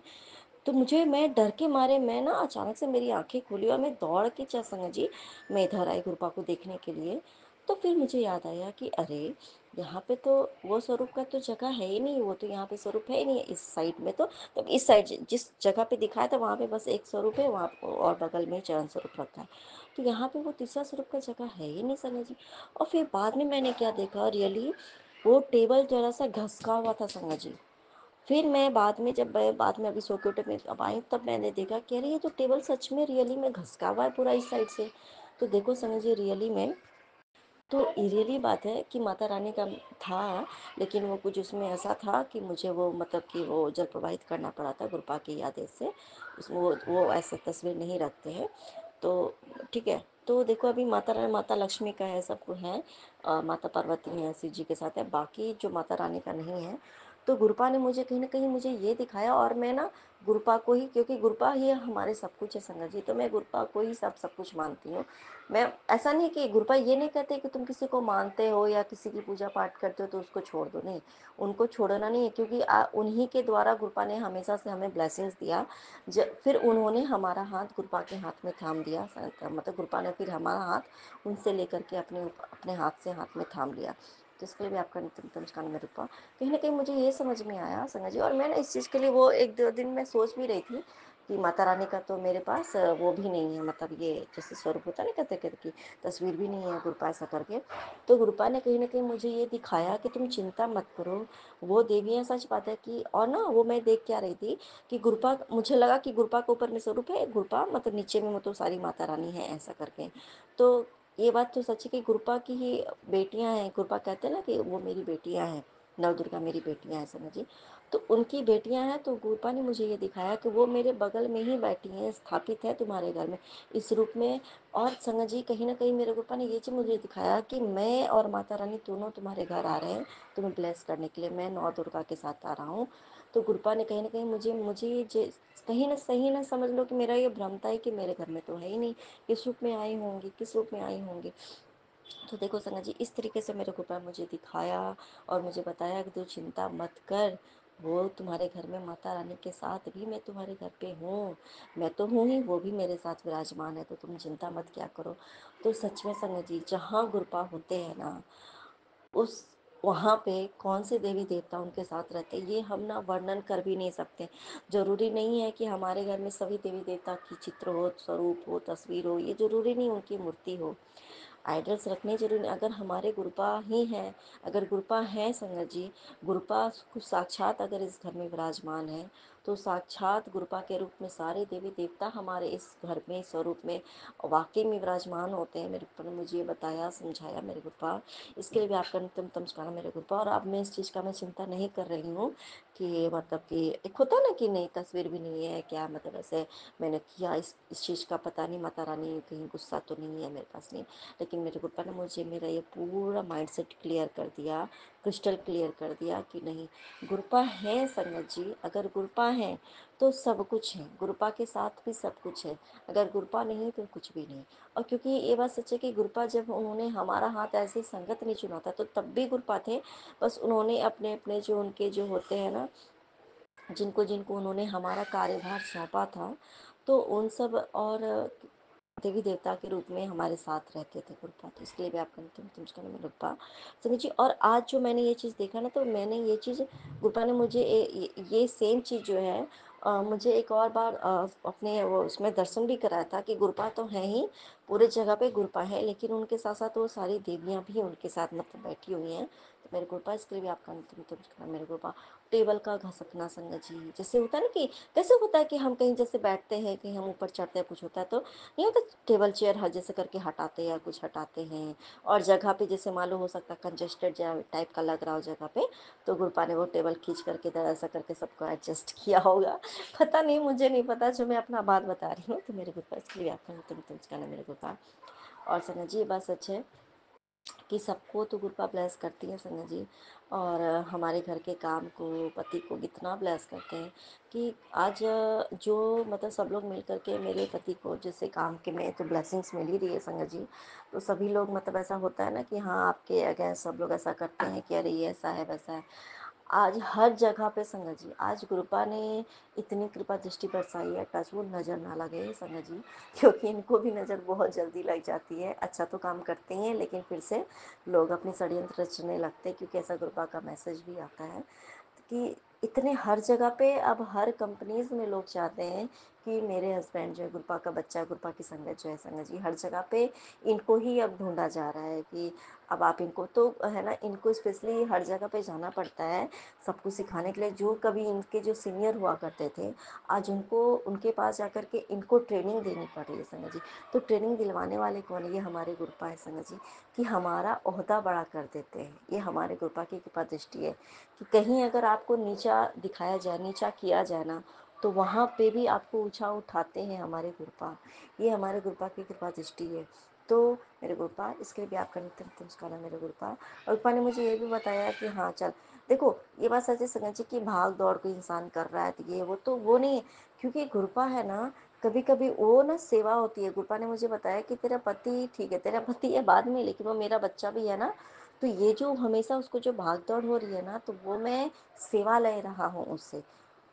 तो मैं डर के मारे, मैं ना अचानक से मेरी आंखें खुली और मैं दौड़ के चल संगत जी, मैं इधर आई गुरपा को देखने के लिए। तो फिर मुझे याद आया कि अरे यहाँ पे तो वो स्वरूप का तो जगह है ही नहीं, वो तो यहाँ पे स्वरूप है ही नहीं इस साइड में। तो इस साइड जिस जगह पे दिखाया था वहाँ पे बस एक स्वरूप है, वहाँ और बगल में चरण स्वरूप रखा है। तो यहाँ पे वो तीसरा स्वरूप का जगह है ही नहीं संगत जी। और फिर बाद में मैंने क्या देखा, रियली वो टेबल जरा सा घसका हुआ था संगत जी। फिर मैं बाद में, जब मैं बाद में अभी सो के उठे, मैं अब आई, तब मैंने देखा कि अरे ये तो टेबल सच में रियली में घसका हुआ है पूरा इस साइड से। तो देखो समझिए रियली में, तो रियली बात है कि माता रानी का था, लेकिन वो कुछ उसमें ऐसा था कि मुझे वो मतलब कि वो जल प्रवाहित करना पड़ा था गुरपा की आदेश से। उसमें वो ऐसे तस्वीर नहीं रखते हैं। तो ठीक है, तो देखो अभी माता रानी, माता लक्ष्मी का है, सब कुछ है, माता पार्वती है, शिव जी के साथ है, बाकी जो माता रानी का नहीं है। तो गुरपा ने मुझे कहीं ना कहीं मुझे ये दिखाया, और मैं ना गुरपा को ही, क्योंकि गुरपा ही हमारे सब कुछ है संगत जी, तो मैं गुरपा को ही सब कुछ मानती हूँ। मैं ऐसा नहीं कि गुरपा ये नहीं कहते कि तुम किसी को मानते हो या किसी की पूजा पाठ करते हो तो उसको छोड़ दो, नहीं, उनको छोड़ना नहीं है, क्योंकि उन्हीं के द्वारा गुरपा ने हमेशा से हमें ब्लेसिंग्स दिया। फिर उन्होंने हमारा हाथ गुरपा के हाथ में थाम दिया, मतलब गुरपा ने फिर हमारा हाथ उनसे लेकर के अपने हाथ से हाथ में थाम लिया। तो इसके लिए भी आपका नमस्कार मेरे रूपा। कहीं ना कहीं मुझे ये समझ में आया संगत जी, और मैं ना इस चीज़ के लिए वो एक दो दिन मैं सोच भी रही थी कि माता रानी का तो मेरे पास वो भी नहीं है, मतलब ये जैसे स्वरूप होता है ना, कहते कहते की तस्वीर भी नहीं है गुरपा ऐसा करके। तो गुरपा ने कहीं ना कहीं मुझे ये दिखाया कि तुम चिंता मत करो, वो देवियाँ, सच बात है कि, और ना वो मैं देख क्या रही थी कि गुरपा, मुझे लगा कि गुरपा के ऊपर में स्वरूप है, गुरपा मतलब नीचे में मतलब सारी माता रानी है ऐसा करके। तो ये बात तो सच है कि गुरपा की ही बेटियां हैं, गुरपा कहते हैं ना कि वो मेरी बेटियां हैं। नवदुर्गा मेरी बेटियां हैं संगत जी। तो उनकी बेटियां हैं, तो गुरपा ने मुझे ये दिखाया कि वो मेरे बगल में ही बैठी हैं, स्थापित है तुम्हारे घर में इस रूप में। और संगत जी कहीं ना कहीं मेरे गुरपा ने ये चीज़ मुझे दिखाया कि मैं और माता रानी दोनों तुम्हारे घर आ रहे हैं तुम्हें ब्लेस करने के लिए, मैं नौ दुर्गा के साथ आ रहा हूँ। तो गुरपा ने कहीं ना कहीं मुझे मुझे कहीं ना सही ना समझ लो कि मेरा ये भ्रम था कि मेरे घर में तो है ही नहीं, किस रूप में आई होंगी, किस रूप में आई होंगी। तो देखो संगत जी इस तरीके से मेरे गुरु मुझे दिखाया और मुझे बताया कि तू चिंता मत कर, वो तुम्हारे घर में माता रानी के साथ भी मैं तुम्हारे घर पे हूँ, मैं तो हूँ ही, वो भी मेरे साथ विराजमान है, तो तुम चिंता मत क्या करो। तो सच में संगत जी जहाँ गुरपा होते हैं ना, उस वहाँ पे कौन से देवी देवता उनके साथ रहते हैं ये हम ना वर्णन कर भी नहीं सकते। जरूरी नहीं है कि हमारे घर में सभी देवी देवता की चित्र हो, स्वरूप हो, तस्वीर हो, ये जरूरी नहीं उनकी मूर्ति हो, आइडल्स रखने जरूरी नहीं। अगर हमारे गुरुपा ही हैं, अगर गुरुपा हैं संगत जी, गुरुपा कुछ साक्षात अगर इस घर में विराजमान है, तो साक्षात गुरुपा के रूप में सारे देवी देवता हमारे इस घर में स्वरूप में वाकई में विराजमान होते हैं। मेरे गुरुपा ने मुझे ये बताया समझाया मेरे गुरुपा, इसके लिए भी आपका नित्यम नमस्कार मेरे गुरुपा। और अब मैं इस चीज़ का मैं चिंता नहीं कर रही हूँ कि मतलब कि एक होता ना कि नहीं तस्वीर भी नहीं है क्या, मतलब ऐसे मैंने किया इस चीज़ का पता नहीं माता रानी कहीं गुस्सा तो नहीं है मेरे पास, नहीं। लेकिन मेरे गुरुपा ने मुझे मेरा ये पूरा माइंडसेट क्लियर कर दिया, क्रिस्टल क्लियर कर दिया कि नहीं गुरुपा है संगत जी, अगर गुरुपा है तो सब कुछ है, गुरुपा के साथ भी सब कुछ है, अगर गुरुपा नहीं तो कुछ भी नहीं। और क्योंकि ये बात सच है कि गुरुपा जब उन्होंने हमारा हाथ ऐसे संगत नहीं चुना था तो तब भी गुरुपा थे, बस उन्होंने अपने अपने जो उनके जो होते हैं ना, जिनको जिनको उन्होंने हमारा कार्यभार सौंपा था, तो उन सब और देवी देवता के रूप में हमारे साथ रहते थे गुरुपा, तो इसलिए भी आपका नमस्कार मैं गुरुपा संगत जी। और आज जो मैंने ये चीज़ देखा ना, तो मैंने ये चीज़ गुरुपा ने मुझे ये सेम चीज़ जो है मुझे एक और बार अपने वो उसमें दर्शन भी कराया था कि गुरुपा तो है ही, पूरे जगह पे गुरुपा है, लेकिन उनके साथ साथ वो सारी देवियाँ भी उनके साथ मतलब बैठी हुई हैं। तो मेरे गुरुपा इसके लिए भी आपका नमस्कार मेरे गुरुपा। टेबल का घसकना संगत जी, जैसे होता है ना कि कैसे होता है कि हम कहीं जैसे बैठते हैं, कहीं हम ऊपर चढ़ते हैं, कुछ होता है तो नहीं होता टेबल चेयर हर जैसे करके हटाते हैं या कुछ हटाते हैं, और जगह पे जैसे मालूम हो सकता है कंजेस्टेड टाइप का लग रहा हो जगह पे, तो गुरुपा ने वो टेबल खींच करके इधर ऐसा करके सबको एडजस्ट किया होगा। पता नहीं, मुझे नहीं पता, जो मैं अपना बात बता रही हूँ। तो मेरे गुरुपा इसके लिए आपका तुम कहना मेरे गुरुपा। और संगत जी बस अच्छे कि सबको तो गुरुपा ब्लेस करती है संगत जी, और हमारे घर के काम को, पति को इतना ब्लेस करते हैं कि आज जो मतलब सब लोग मिल करके मेरे पति को जैसे काम के में तो ब्लेसिंग्स मिल ही रही है संगत जी। तो सभी लोग मतलब ऐसा होता है ना कि हाँ आपके अगेंस्ट सब लोग ऐसा करते हैं कि अरे ये ऐसा है वैसा है। आज हर जगह पे संगत जी, आज गुरुपा ने इतनी कृपा दृष्टि बरसाई है, टचवुड नज़र ना लगे संगत जी, क्योंकि इनको भी नज़र बहुत जल्दी लग जाती है। अच्छा तो काम करते हैं लेकिन फिर से लोग अपने षड्यंत्र रचने लगते हैं, क्योंकि ऐसा गुरुपा का मैसेज भी आता है कि इतने हर जगह पे अब हर कंपनीज में लोग चाहते हैं कि मेरे हस्बैंड जो है गुरुपा का बच्चा, गुरुपा की संगत जो है संगत जी, हर जगह पे इनको ही अब ढूंढा जा रहा है कि अब आप इनको तो है ना, इनको स्पेशली हर जगह पे जाना पड़ता है सबको सिखाने के लिए। जो कभी इनके जो सीनियर हुआ करते थे, आज उनको उनके पास जा कर के इनको ट्रेनिंग देनी पड़ रही है संगत जी। तो ट्रेनिंग दिलवाने वाले कौन है? ये हमारे गुरुपा है संगत जी, कि हमारा ओहदा बड़ा कर देते हैं। ये हमारे गुरुपा की कृपा दृष्टि है कि कहीं अगर आपको नीचा दिखाया जाए, नीचा किया जाए ना, तो वहाँ पे भी आपको ऊंचा उठाते हैं हमारे गुरुपा। ये हमारे गुरुपा की कृपा दृष्टि है। तो मेरे गुरुपा इसके लिए भी आपका नित्य नमस्कार है मेरे गुरुपा। और गुरुपा ने मुझे ये भी बताया कि हाँ चल देखो, ये बात सच है संगत जी कि भाग दौड़ कोई इंसान कर रहा है तो ये वो नहीं है, क्योंकि गुरुपा है ना, कभी कभी वो ना सेवा होती है। गुरुपा ने मुझे बताया कि तेरा पति ठीक है, तेरा पति है बाद में, लेकिन वो मेरा बच्चा भी है ना, तो ये जो हमेशा उसको जो भाग दौड़ हो रही है ना, तो वो मैं सेवा ले रहा हूँ उससे।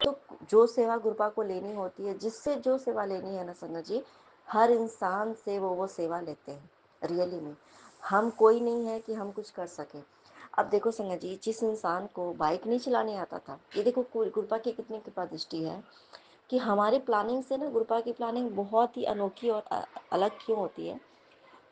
तो जो सेवा गुरुपा को लेनी होती है, जिससे जो सेवा लेनी है ना संगत जी, हर इंसान से वो सेवा लेते हैं रियली में। हम कोई नहीं है कि हम कुछ कर सकें। अब देखो संगत जी, जिस इंसान को बाइक नहीं चलाने आता था, ये देखो गुरुपा की कितनी कृपा दृष्टि है कि हमारी प्लानिंग से ना गुरुपा की प्लानिंग बहुत ही अनोखी और अलग क्यों होती है।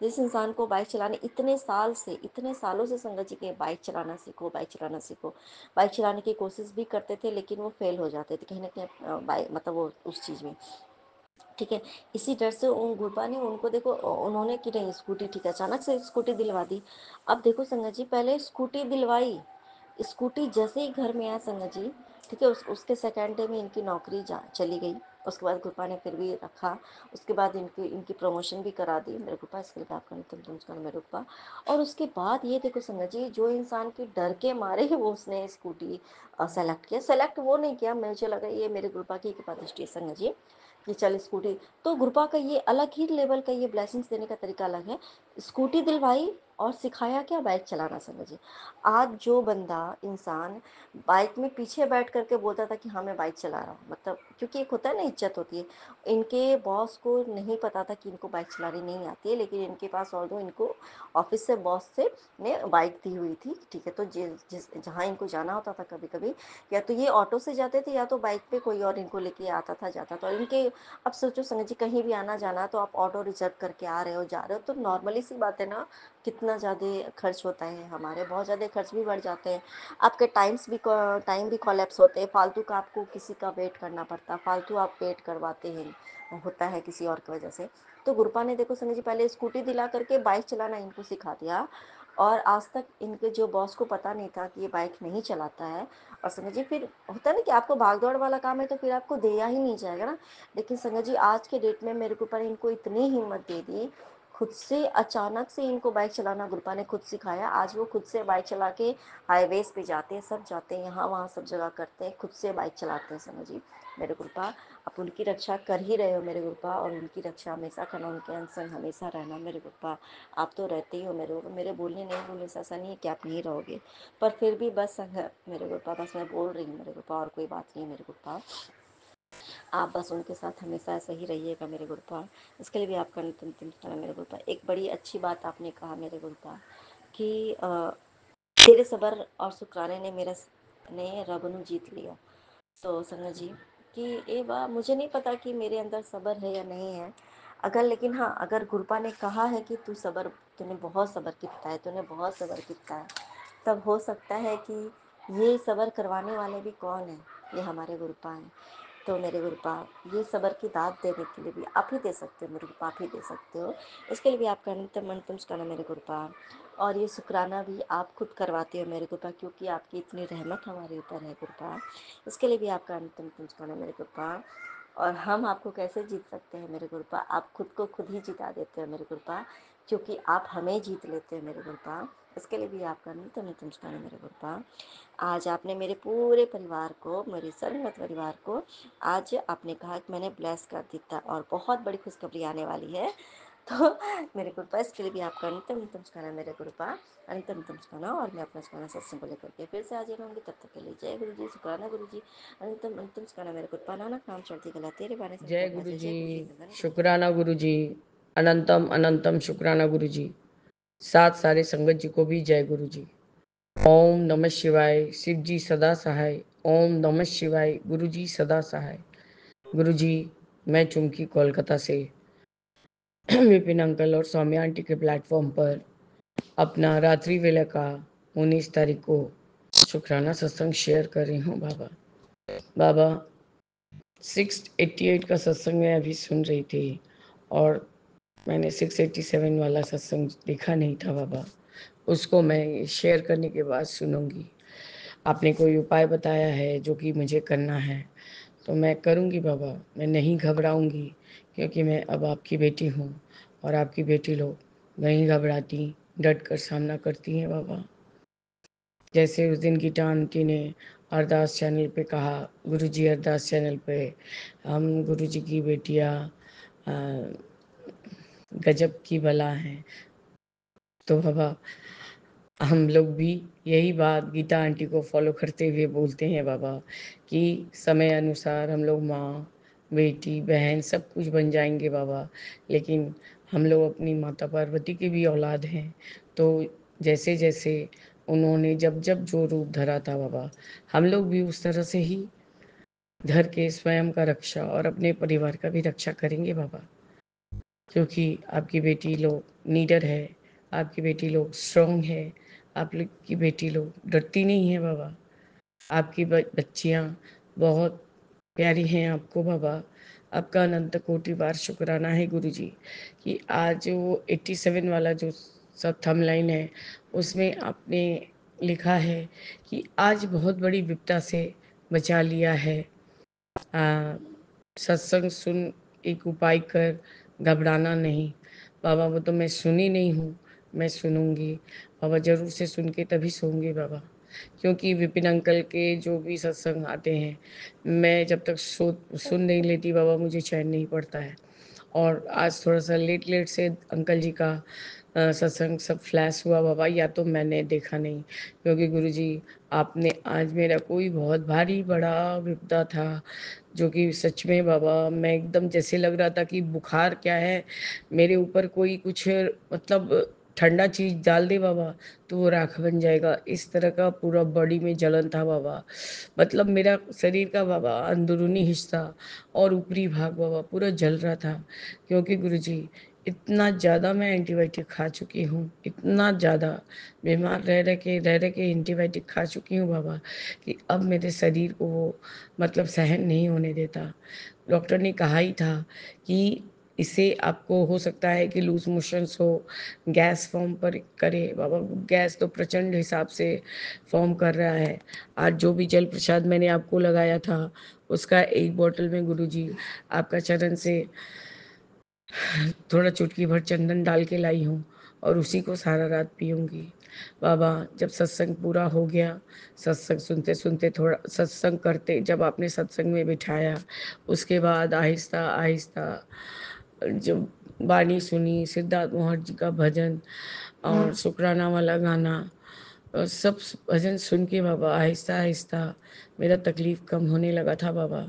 जिस इंसान को बाइक चलाने इतने सालों से संगत जी के बाइक चलाना सीखो, बाइक चलाना सीखो, बाइक चलाने की कोशिश भी करते थे लेकिन वो फेल हो जाते थे कहीं ना कहीं बाइक मतलब वो उस चीज़ में, ठीक है। इसी डर से उन गुरबा ने उनको देखो उन्होंने कि नहीं स्कूटी ठीक है, अचानक से स्कूटी दिलवा दी। अब देखो संगत जी, पहले स्कूटी दिलवाई, स्कूटी जैसे ही घर में आया संगत जी, ठीक है, उसके सेकेंड डे में इनकी नौकरी जा चली गई। उसके बाद कृपा ने फिर भी रखा। उसके बाद इनकी इनकी प्रमोशन भी करा दी मेरे कृपा, इसके लिए आपका तुम उसका मेरे कृपा। और उसके बाद ये देखो संगत जी, जो इंसान के डर के मारे वो उसने स्कूटी सेलेक्ट किया, सेलेक्ट वो नहीं किया, मुझे लगा ये मेरे कृपा की कृपा दृष्टि है संगत जी कि चल स्कूटी। तो गुरुपा का ये अलग ही लेवल का, ये ब्लेसिंग्स देने का तरीका अलग है। स्कूटी दिलवाई और सिखाया क्या, बाइक चलाना संगत जी। आज जो बंदा इंसान बाइक में पीछे बैठ करके बोलता था कि हाँ मैं बाइक चला रहा हूँ, मतलब क्योंकि एक होता है ना, इज्जत होती है। इनके बॉस को नहीं पता था कि इनको बाइक चलानी नहीं आती है, लेकिन इनके पास ऑल्दो इनको ऑफिस से बॉस से ने बाइक दी हुई थी, ठीक है। तो जिस जहाँ इनको जाना होता था कभी कभी, या तो ये ऑटो से जाते थे या तो बाइक पे कोई और इनको लेके आता था जाता था। और इनके, अब सोचो संगत जी, कहीं भी आना जाना तो आप ऑटो रिजर्व करके आ रहे हो जा रहे हो, तो नॉर्मली सी बात है ना, कितना ज़्यादा खर्च होता है, हमारे बहुत ज़्यादा खर्च भी बढ़ जाते हैं। आपके टाइम भी कॉलेप्स होते हैं, फालतू का आपको किसी का वेट करना पड़ता है, फालतू आप वेट करवाते हैं, होता है किसी और की वजह से। तो गुरुपा ने देखो संजय जी, पहले स्कूटी दिला करके बाइक चलाना इनको सिखा दिया। और आज तक इनके जो बॉस को पता नहीं था कि ये बाइक नहीं चलाता है। और संजय जी, फिर होता है ना कि आपको भाग दौड़ वाला काम है तो फिर आपको दिया ही नहीं जाएगा ना। लेकिन संजय जी, आज के डेट में मेरे ऊपर इनको इतनी हिम्मत दे दी, खुद से अचानक से इनको बाइक चलाना गुरुपा ने खुद सिखाया। आज वो खुद से बाइक चला के हाईवेज पे जाते हैं, सब जाते हैं, यहाँ वहाँ सब जगह करते हैं, खुद से बाइक चलाते हैं संजय जी मेरे गुरुपा। आप उनकी रक्षा कर ही रहे हो मेरे गुरुपा, और उनकी रक्षा हमेशा करना, उनके अंग हमेशा रहना मेरे गुरुपा। आप तो रहते ही हो मेरे बोलने नहीं बोलने से ऐसा नहीं है कि आप नहीं रहोगे, पर फिर भी बस मेरे गुरुपा, बस मैं बोल रही हूँ मेरे गुरुपा, और कोई बात नहीं है मेरे गुरुपा। आप बस उनके साथ हमेशा ऐसे ही रहिएगा मेरे गुरुपा। इसके लिए भी आपका नित्य नित्य मेरे गुरुपा। एक बड़ी अच्छी बात आपने कहा मेरे गुरुपा कि तेरे सबर और शुक्राने ने मेरा ने रब नु जीत लिया। तो संगत जी कि ये बात मुझे नहीं पता कि मेरे अंदर सब्र है या नहीं है, अगर, लेकिन हाँ, अगर गुरुपा ने कहा है कि तूने बहुत सब्र किया है, तूने बहुत सब्र किया है, तब हो सकता है कि ये सब्र करवाने वाले भी कौन है, ये हमारे गुरुपा हैं। तो मेरे गुरुपा, ये सब्र की दात देने के लिए भी आप ही दे सकते हो मेरे गुरुपा, आप ही दे सकते हो। इसके लिए भी आपका नित्य मन तुम करना मेरे गुरुपा। और ये शुक्राना भी आप खुद करवाते हो मेरे गुरुपा, क्योंकि आपकी इतनी रहमत हमारे ऊपर है गुरुपा। इसके लिए भी आपका अंतिम तुम करना मेरे गुरुपा। और हम आपको कैसे जीत सकते हैं मेरे गुरुपा, आप खुद को खुद ही जिता देते हो मेरे गुरुपा, क्योंकि आप हमें जीत लेते हो मेरे गुरुपा। इसके लिए भी आपका नित्य तुम करना मेरे गुरुपा। आज आपने मेरे पूरे परिवार को, मेरे सर्वमत परिवार को, आज आपने कहा कि मैंने ब्लेस कर दिया, और बहुत बड़ी खुशखबरी आने वाली है। तो मेरे गुरुपा, इसके लिए भी आपका अंतिम नमस्कार मेरे गुरुपा, अंतिम नमस्कार। और मैं अपना सुखाना सत्संग को लेकर के फिर से हाजिर रहूँगी, तब तक के लिए जय गुरु जी, शुक्राना गुरु जी, अंतिम अंतिम सुखाना मेरे गुरुपा। नानक नाम चढ़ती गला तेरे बाने से जय निकल गुरु बाजे, जी, जय गुरु जी, नंदन गुरु जी। शुक्राना गुरु जी, अनंतम अनंतम शुक्राना गुरु जी। साथ सारे संगत जी को भी जय गुरु जी। ओम नमः शिवाय, शिव जी सदा सहाय। ओम नमः शिवाय, गुरु जी सदा सहाय। गुरु जी, मैं चुमकी कोलकाता से विपिन अंकल और सौम्या आंटी के प्लेटफॉर्म पर अपना रात्रि वेला का 19 तारीख को शुक्राना सत्संग शेयर कर रही हूँ। बाबा 688 का सत्संग मैं अभी सुन रही थी, और मैंने 687 वाला सत्संग देखा नहीं था बाबा, उसको मैं शेयर करने के बाद सुनूंगी। आपने कोई उपाय बताया है जो कि मुझे करना है, तो मैं करूंगी बाबा। मैं नहीं घबराऊंगी, क्योंकि मैं अब आपकी बेटी हूँ, और आपकी बेटी लोग नहीं घबराती, डट कर सामना करती हैं बाबा। जैसे उस दिन गीता आंटी ने अरदास चैनल पे कहा, गुरुजी अरदास चैनल पे हम गुरुजी की बेटियाँ गजब की बला हैं। तो बाबा, हम लोग भी यही बात गीता आंटी को फॉलो करते हुए बोलते हैं बाबा, कि समय अनुसार हम लोग माँ, बेटी, बहन सब कुछ बन जाएंगे बाबा। लेकिन हम लोग अपनी माता पार्वती की भी औलाद हैं। तो जैसे जैसे उन्होंने जब जब जो रूप धरा था बाबा, हम लोग भी उस तरह से ही धर के स्वयं का रक्षा और अपने परिवार का भी रक्षा करेंगे बाबा। क्योंकि आपकी बेटी लोग नीडर है, आपकी बेटी लोग स्ट्रॉन्ग है, आप लोग की बेटी लोग डरती नहीं है बाबा। आपकी बच्चियाँ बहुत प्यारी हैं आपको बाबा। आपका अनंत कोटि बार शुक्राना है गुरु जी, कि आज वो 87 वाला जो सब थंबनेल है, उसमें आपने लिखा है कि आज बहुत बड़ी विपदा से बचा लिया है। सत्संग सुन, एक उपाय कर, घबराना नहीं। बाबा वो तो मैं सुनी नहीं हूँ, मैं सुनूंगी। बाबा ज़रूर से सुन के तभी सोऊंगी बाबा, क्योंकि विपिन अंकल के जो भी सत्संग आते हैं, मैं जब तक सुन नहीं लेती बाबा, मुझे चैन नहीं पड़ता है। और आज थोड़ा सा लेट लेट से अंकल जी का सत्संग सब फ्लैश हुआ बाबा, या तो मैंने देखा नहीं, क्योंकि गुरुजी आपने आज मेरा कोई बहुत भारी बड़ा विपदा था, जो कि सच में बाबा मैं एकदम जैसे लग रहा था कि बुखार क्या है, मेरे ऊपर कोई कुछ मतलब ठंडा चीज़ डाल दे बाबा तो वो राख बन जाएगा, इस तरह का पूरा बॉडी में जलन था बाबा। मतलब मेरा शरीर का बाबा अंदरूनी हिस्सा और ऊपरी भाग बाबा पूरा जल रहा था, क्योंकि गुरुजी इतना ज़्यादा मैं एंटीबायोटिक खा चुकी हूँ, इतना ज़्यादा बीमार रह रह के एंटीबायोटिक खा चुकी हूँ बाबा, कि अब मेरे शरीर को वो मतलब सहन नहीं होने देता। डॉक्टर ने कहा ही था कि इससे आपको हो सकता है कि लूज़ मोशंस हो, गैस फॉर्म पर करे बाबा, गैस तो प्रचंड हिसाब से फॉर्म कर रहा है। आज जो भी जल प्रसाद मैंने आपको लगाया था, उसका एक बॉटल में गुरुजी आपका चरण से थोड़ा चुटकी भर चंदन डाल के लाई हूँ, और उसी को सारा रात पीऊँगी। बाबा जब सत्संग पूरा हो गया, सत्संग सुनते-सुनते थोड़ा सत्संग करते जब आपने सत्संग में बिठाया, उसके बाद आहिस्ता-आहिस्ता जो वाणी सुनी, सिद्धार्थ मोहन जी का भजन और शुकराना वाला गाना, सब भजन सुन के बाबा आहिस्ता-आहिस्ता मेरा तकलीफ़ कम होने लगा था बाबा।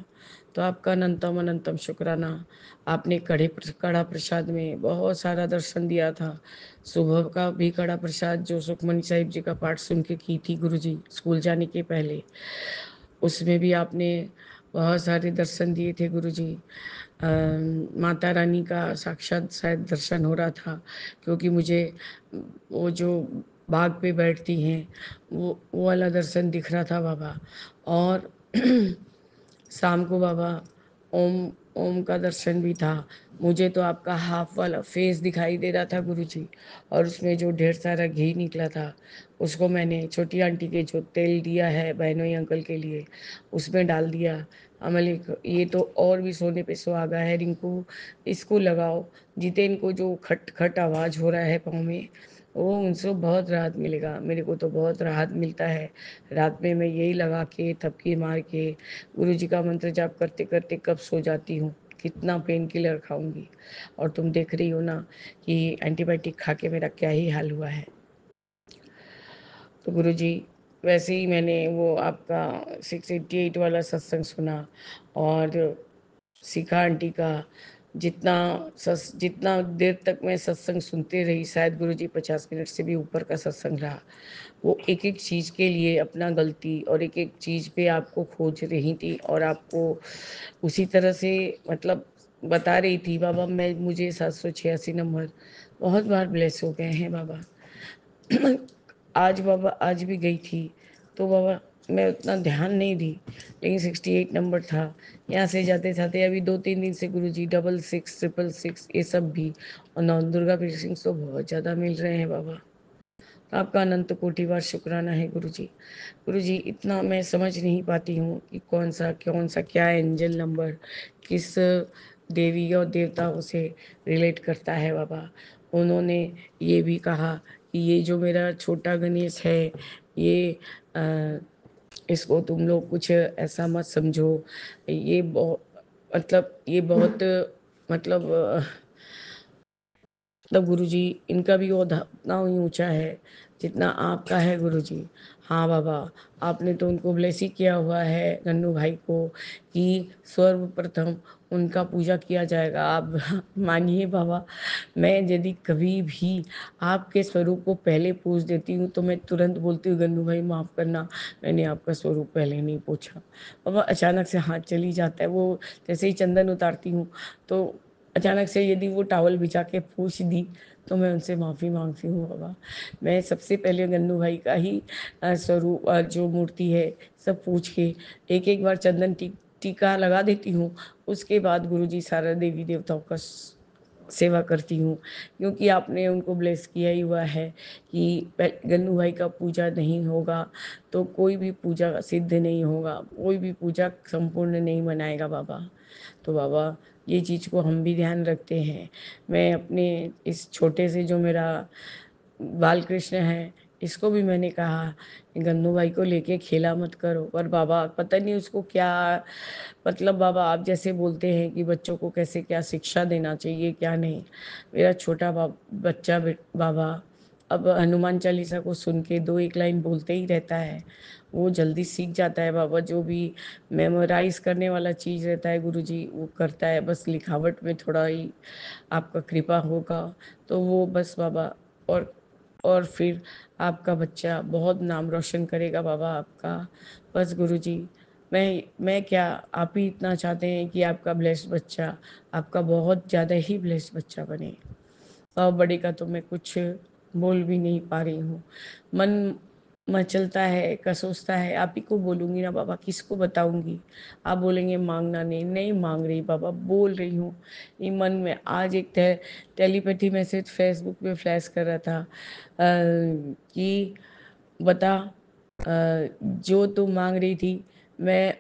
तो आपका अनंतम अनंतम शुक्राना। आपने कड़ा प्रसाद में बहुत सारा दर्शन दिया था। सुबह का भी कड़ा प्रसाद जो सुखमनी साहिब जी का पाठ सुन के की थी गुरुजी स्कूल जाने के पहले, उसमें भी आपने बहुत सारे दर्शन दिए थे गुरुजी। माता रानी का साक्षात शायद दर्शन हो रहा था, क्योंकि मुझे वो जो बाग पे बैठती हैं वो वाला दर्शन दिख रहा था बाबा। और शाम को बाबा ओम ओम का दर्शन भी था। मुझे तो आपका हाफ वाला फेस दिखाई दे रहा था गुरुजी, और उसमें जो ढेर सारा घी निकला था, उसको मैंने छोटी आंटी के जो तेल दिया है बहनोई अंकल के लिए, उसमें डाल दिया। अमली ये तो और भी सोने पे सुहागा है, रिंकू इसको लगाओ। जितेन को जो खट खट आवाज़ हो रहा है पाँव में, वो उनसे बहुत राहत मिलेगा। मेरे को तो बहुत राहत मिलता है। रात में मैं यही लगा के थपकी मार के गुरु जी का मंत्र जाप करते करते कब सो जाती हूँ, कितना पेन किलर खाऊंगी। और तुम देख रही हो ना कि एंटीबायोटिक खा के मेरा क्या ही हाल हुआ है। तो गुरुजी वैसे ही मैंने वो आपका 688 वाला सत्संग सुना, और सीखा आंटी का। जितना देर तक मैं सत्संग सुनते रही, शायद गुरुजी 50 मिनट से भी ऊपर का सत्संग रहा। वो एक एक चीज़ के लिए अपना गलती और एक एक चीज़ पे आपको खोज रही थी, और आपको उसी तरह से मतलब बता रही थी बाबा। मुझे 786 नंबर बहुत बार ब्लेस हो गए हैं बाबा। आज बाबा आज भी गई थी, तो बाबा मैं उतना ध्यान नहीं दी, लेकिन 68 नंबर था। यहाँ से जाते जाते अभी 2-3 दिन से गुरुजी 66 666 ये सब भी, और नौ दुर्गा ब्लेसिंग्स तो बहुत ज़्यादा मिल रहे हैं बाबा। आपका अनंत कोटि बार शुक्राना है गुरुजी। गुरुजी इतना मैं समझ नहीं पाती हूँ कि कौन सा क्या एंजल नंबर किस देवी और देवताओं से रिलेट करता है बाबा। उन्होंने ये भी कहा कि ये जो मेरा छोटा गणेश है, ये इसको तुम लोग कुछ ऐसा मत समझो, ये बहुत ये बहुत मतलब मतलब गुरुजी इनका भी ओहदा उतना ही ऊंचा है जितना आपका है गुरुजी। हाँ बाबा, आपने तो उनको ब्लेस ही किया हुआ है गन्नू भाई को कि सर्वप्रथम उनका पूजा किया जाएगा। आप मानिए बाबा, मैं यदि कभी भी आपके स्वरूप को पहले पूछ देती हूँ तो मैं तुरंत बोलती हूँ गन्नू भाई माफ़ करना, मैंने आपका स्वरूप पहले नहीं पूछा। बाबा अचानक से हाथ चली जाता है, वो जैसे ही चंदन उतारती हूँ तो अचानक से यदि वो टॉवल बिछा के पूछ दी तो मैं उनसे माफ़ी मांगती हूँ बाबा। मैं सबसे पहले गन्नू भाई का ही स्वरूप जो मूर्ति है सब पूछ के एक एक बार चंदन टीका लगा देती हूँ। उसके बाद गुरुजी सारा देवी देवताओं का सेवा करती हूँ, क्योंकि आपने उनको ब्लेस किया ही हुआ है कि गन्नू भाई का पूजा नहीं होगा तो कोई भी पूजा सिद्ध नहीं होगा, कोई भी पूजा संपूर्ण नहीं मनाएगा बाबा। तो बाबा ये चीज़ को हम भी ध्यान रखते हैं। मैं अपने इस छोटे से जो मेरा बाल कृष्ण है, इसको भी मैंने कहा कि गन्नू भाई को लेके खेला मत करो, पर बाबा पता नहीं उसको क्या, मतलब बाबा आप जैसे बोलते हैं कि बच्चों को कैसे क्या शिक्षा देना चाहिए क्या नहीं। मेरा छोटा बच्चा बाबा अब हनुमान चालीसा को सुन के 2-1 लाइन बोलते ही रहता है, वो जल्दी सीख जाता है बाबा। जो भी मेमोराइज करने वाला चीज़ रहता है गुरुजी वो करता है, बस लिखावट में थोड़ा ही आपका कृपा होगा तो वो बस बाबा। और और फिर आपका बच्चा बहुत नाम रोशन करेगा बाबा आपका। बस गुरुजी मैं क्या, आप ही इतना चाहते हैं कि आपका ब्लेस्ड बच्चा, आपका बहुत ज़्यादा ही ब्लेस्ड बच्चा बने। और बड़े का तो मैं कुछ बोल भी नहीं पा रही हूँ। मन मचलता है, सोचता है, आप ही को बोलूँगी ना बाबा, किसको बताऊँगी। आप बोलेंगे मांगना नहीं, नहीं मांग रही बाबा, बोल रही हूँ। ये मन में आज एक टेलीपैथी मैसेज फेसबुक पे फ्लैश कर रहा था कि बता जो तू मांग रही थी, मैं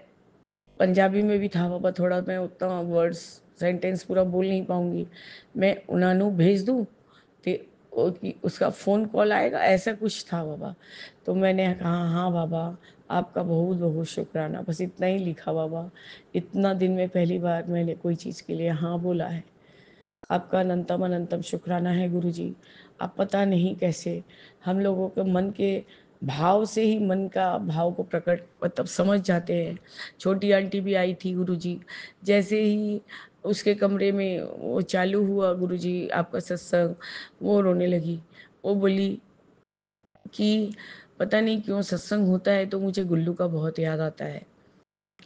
पंजाबी में भी था बाबा, थोड़ा मैं उतना वर्ड्स सेंटेंस पूरा बोल नहीं पाऊँगी। मैं उन्होंने भेज दूँ ते कि उसका फ़ोन कॉल आएगा, ऐसा कुछ था बाबा। तो मैंने कहा हाँ बाबा, आपका बहुत बहुत शुक्राना, बस इतना ही लिखा बाबा। इतना दिन में पहली बार मैंने कोई चीज़ के लिए हाँ बोला है। आपका अनंतम अनंतम शुक्राना है गुरुजी। आप पता नहीं कैसे हम लोगों के मन के भाव से ही मन का भाव को प्रकट मतलब समझ जाते हैं। छोटी आंटी भी आई थी गुरुजी, जैसे ही उसके कमरे में वो चालू हुआ गुरुजी आपका सत्संग, वो रोने लगी। वो बोली कि पता नहीं क्यों सत्संग होता है तो मुझे गुल्लू का बहुत याद आता है।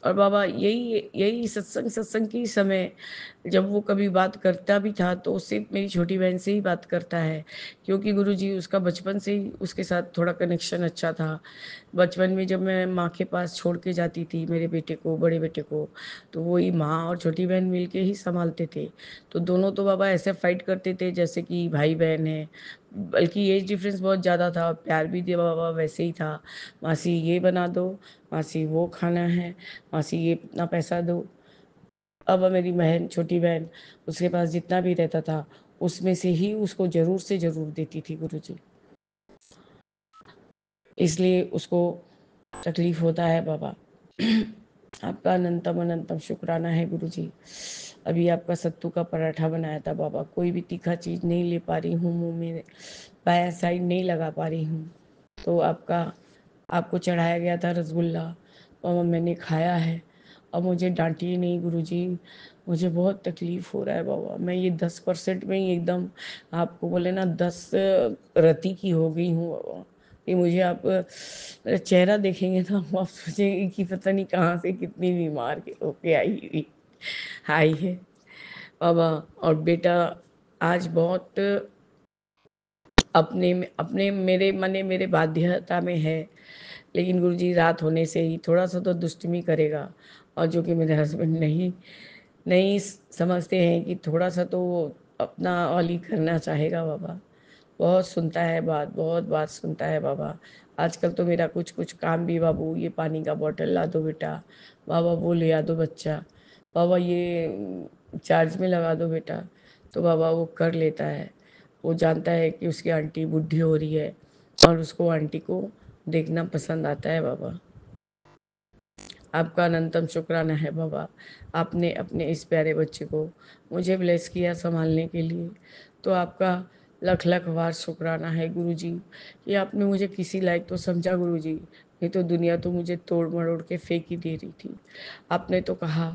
और बाबा यही यही सत्संग सत्संग के समय जब वो कभी बात करता भी था तो सिर्फ मेरी छोटी बहन से ही बात करता है, क्योंकि गुरुजी उसका बचपन से ही उसके साथ थोड़ा कनेक्शन अच्छा था। बचपन में जब मैं माँ के पास छोड़ के जाती थी मेरे बेटे को, बड़े बेटे को, तो वही माँ और छोटी बहन मिलके ही संभालते थे। तो दोनों तो बाबा ऐसे फाइट करते थे जैसे कि भाई बहन हैं, बल्कि एज डिफरेंस बहुत ज़्यादा था, प्यार भी दिया बाबा वैसे ही था। मासी ये बना दो, मासी वो खाना है, मासी ये इतना पैसा दो। अब मेरी बहन, छोटी बहन, उसके पास जितना भी रहता था उसमें से ही उसको ज़रूर से ज़रूर देती थी गुरुजी। इसलिए उसको तकलीफ़ होता है बाबा। आपका अनंतम अनंतम शुक्राना है गुरुजी। अभी आपका सत्तू का पराठा बनाया था बाबा, कोई भी तीखा चीज़ नहीं ले पा रही हूँ मुँह में, बायाँ साइड नहीं लगा पा रही हूँ। तो आपको चढ़ाया गया था रसगुल्ला और मैंने खाया है। अब मुझे डांटिए नहीं गुरुजी, मुझे बहुत तकलीफ़ हो रहा है बाबा। मैं ये 10% में ही एकदम आपको बोले ना 10 रति की हो गई हूँ बाबा। कि मुझे आप मेरा चेहरा देखेंगे तो आप सोचेंगे कि पता नहीं कहाँ से कितनी बीमार होके आई है बाबा। और बेटा आज बहुत अपने मेरे मने मेरे बाध्यता में है, लेकिन गुरुजी रात होने से ही थोड़ा सा तो दुष्टमी करेगा। और जो कि मेरे हस्बैंड नहीं नहीं समझते हैं कि थोड़ा सा तो वो अपना वाली करना चाहेगा बाबा। बहुत सुनता है बात, बहुत बात सुनता है बाबा। आजकल तो मेरा कुछ कुछ काम भी, बाबू ये पानी का बॉटल ला दो बेटा, बाबा वो ले आ दो बच्चा, बाबा ये चार्ज में लगा दो बेटा, तो बाबा वो कर लेता है। वो जानता है कि उसकी आंटी बूढ़ी हो रही है और उसको आंटी को देखना पसंद आता है बाबा। आपका अनंतम शुक्राना है बाबा। आपने अपने इस प्यारे बच्चे को मुझे ब्लेस किया संभालने के लिए, तो आपका लख लख बार शुक्राना है गुरुजी कि आपने मुझे किसी लायक तो समझा गुरुजी, नहीं तो दुनिया तो मुझे तोड़ मरोड़ के फेंक ही दे रही थी। आपने तो कहा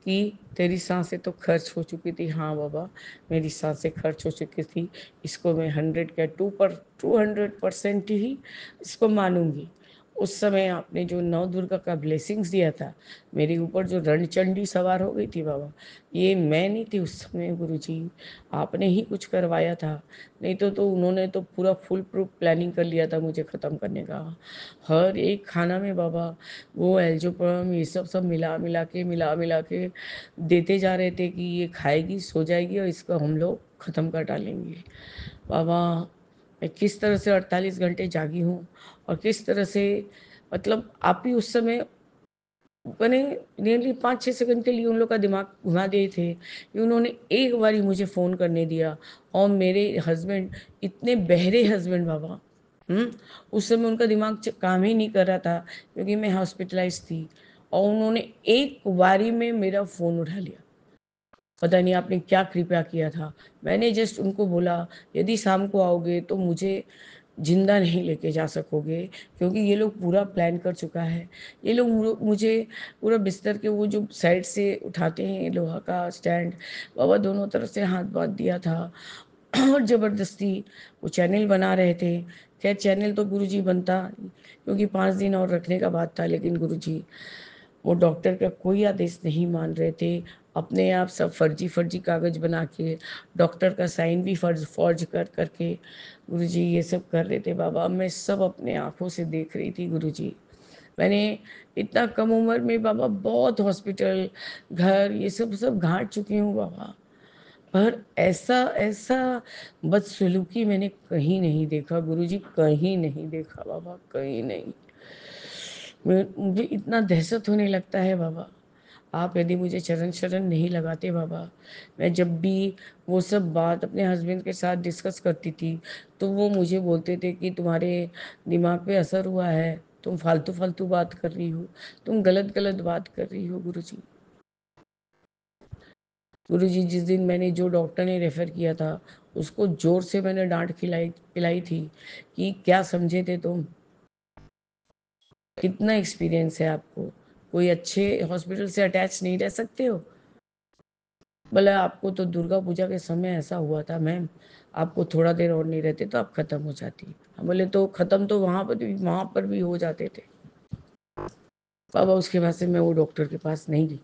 कि तेरी सांसें तो खर्च हो चुकी थी। हाँ बाबा, मेरी सांसें खर्च हो चुकी थी, इसको मैं 100 क्या 200% ही इसको मानूंगी। उस समय आपने जो नौ दुर्गा का ब्लेसिंग्स दिया था मेरे ऊपर, जो रणचंडी सवार हो गई थी बाबा, ये मैं नहीं थी उस समय गुरुजी, आपने ही कुछ करवाया था। नहीं तो उन्होंने तो पूरा फुल प्रूफ प्लानिंग कर लिया था मुझे ख़त्म करने का। हर एक खाना में बाबा वो एल्जोपम ये सब मिला मिला के देते जा रहे थे कि ये खाएगी, सो जाएगी और इसको हम लोग ख़त्म कर डालेंगे। बाबा मैं किस तरह से 48 घंटे जागी हूँ और किस तरह से, मतलब आप ही उस समय मैंने नियरली 5-6 सेकंड के लिए उन लोग का दिमाग घुमा दिए थे कि उन्होंने एक बारी मुझे फ़ोन करने दिया। और मेरे हस्बैंड इतने बहरे हस्बैंड बाबा, उस समय उनका दिमाग काम ही नहीं कर रहा था क्योंकि मैं हॉस्पिटलाइज थी, और उन्होंने एक बारी में मेरा फ़ोन उठा लिया। पता नहीं आपने क्या कृपया किया था। मैंने जस्ट उनको बोला, यदि शाम को आओगे तो मुझे ज़िंदा नहीं लेके जा सकोगे, क्योंकि ये लोग पूरा प्लान कर चुका है। ये लोग मुझे पूरा बिस्तर के वो जो साइड से उठाते हैं लोहा का स्टैंड, बाबा दोनों तरफ से हाथ बाँध दिया था और ज़बरदस्ती वो चैनल बना रहे थे। खैर चैनल तो गुरुजी बनता, क्योंकि 5 दिन और रखने का बात था, लेकिन गुरुजी वो डॉक्टर का कोई आदेश नहीं मान रहे थे। अपने आप सब फर्जी-फर्जी कागज़ बना के, डॉक्टर का साइन भी फ़ॉर्ज कर के गुरुजी ये सब कर रहे थे बाबा। मैं सब अपने आँखों से देख रही थी गुरुजी। मैंने इतना कम उम्र में बाबा बहुत हॉस्पिटल, घर ये सब घाट चुकी हूँ बाबा। पर ऐसा ऐसा बदसलूकी मैंने कहीं नहीं देखा गुरुजी, कहीं नहीं देखा बाबा, कहीं नहीं। मुझे इतना दहशत होने लगता है बाबा, आप यदि मुझे चरण शरण नहीं लगाते बाबा, मैं जब भी वो सब बात अपने हस्बैंड के साथ डिस्कस करती थी, तो वो मुझे बोलते थे कि तुम्हारे दिमाग पे असर हुआ है, तुम फालतू-फालतू बात कर रही हो, तुम गलत-गलत बात कर रही हो गुरुजी। गुरुजी जिस दिन मैंने जो डॉक्टर ने रेफ़र किया था, उसको ज़ोर से मैंने डाँट खिलाई पिलाई थी कि क्या समझे थे तुम? कितना एक्सपीरियंस है आपको? कोई अच्छे हॉस्पिटल से अटैच नहीं रह सकते हो? बोला आपको तो दुर्गा पूजा के समय ऐसा हुआ था मैम, आपको थोड़ा देर और नहीं रहते तो आप ख़त्म हो जाती। हम बोले तो ख़त्म तो वहाँ पर भी हो जाते थे। बाबा उसके बाद से मैं वो डॉक्टर के पास नहीं गई।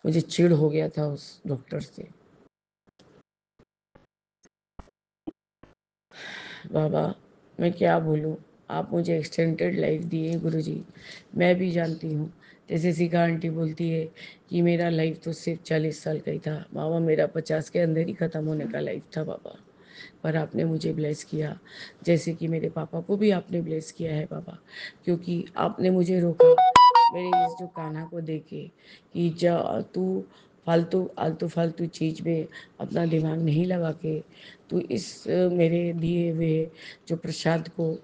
मुझे चिढ़ हो गया था उस डॉक्टर से। बाबा मैं क्या बोलूँ, आप मुझे एक्सटेंडेड लाइफ दिए गुरुजी। मैं भी जानती हूँ, जैसे शिखा आंटी बोलती है कि मेरा लाइफ तो सिर्फ 40 साल का ही था। बाबा मेरा 50 के अंदर ही ख़त्म होने का लाइफ था बाबा, पर आपने मुझे ब्लेस किया, जैसे कि मेरे पापा को भी आपने ब्लेस किया है बाबा, क्योंकि आपने मुझे रोका मेरे इस जो कान्हा को देके कि जा तू आलतू-फालतू चीज़ में अपना दिमाग नहीं लगा के तू इस मेरे दिए हुए जो प्रसाद को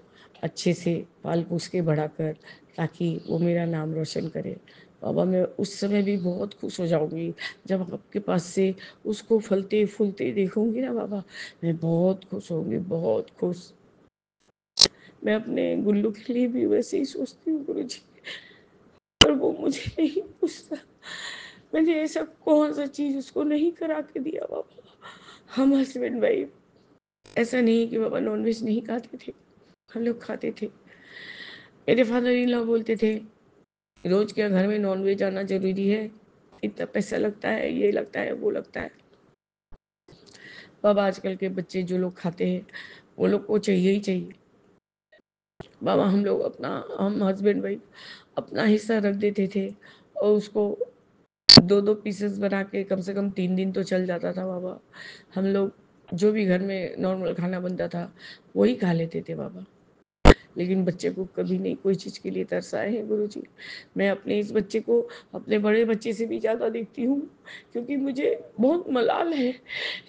अच्छे से पाल-पोस के बड़ा कर, ताकि वो मेरा नाम रोशन करे। बाबा मैं उस समय भी बहुत खुश हो जाऊँगी, जब आपके पास से उसको फलते-फूलते देखूँगी ना बाबा, मैं बहुत खुश होंगी, बहुत खुश। मैं अपने गुल्लू के लिए भी वैसे ही सोचती हूँ गुरुजी, पर वो मुझे नहीं पूछता। मैंने ऐसा कौन-सा चीज़ उसको नहीं करा के दिया बाबा। हम हस्बैंड वाइफ, ऐसा नहीं कि बाबा नॉनवेज नहीं खाते थे, हम लोग खाते थे। मेरे फादर इन लॉ बोलते थे, रोज़ क्या घर में नॉनवेज आना ज़रूरी है? इतना पैसा लगता है, ये लगता है, वो लगता है। बाबा आजकल के बच्चे जो लोग खाते हैं, वो लोग को चाहिए ही चाहिए। बाबा हम हस्बैंड वाइफ अपना हिस्सा रख देते थे और उसको 2-2 पीसेस बना के कम से कम 3 दिन तो चल जाता था बाबा। हम लोग जो भी घर में नॉर्मल खाना बनता था, वही खा लेते थे बाबा। लेकिन बच्चे को कभी नहीं कोई चीज़ के लिए तरसाए हैं गुरुजी। मैं अपने इस बच्चे को अपने बड़े बच्चे से भी ज़्यादा देखती हूँ, क्योंकि मुझे बहुत मलाल है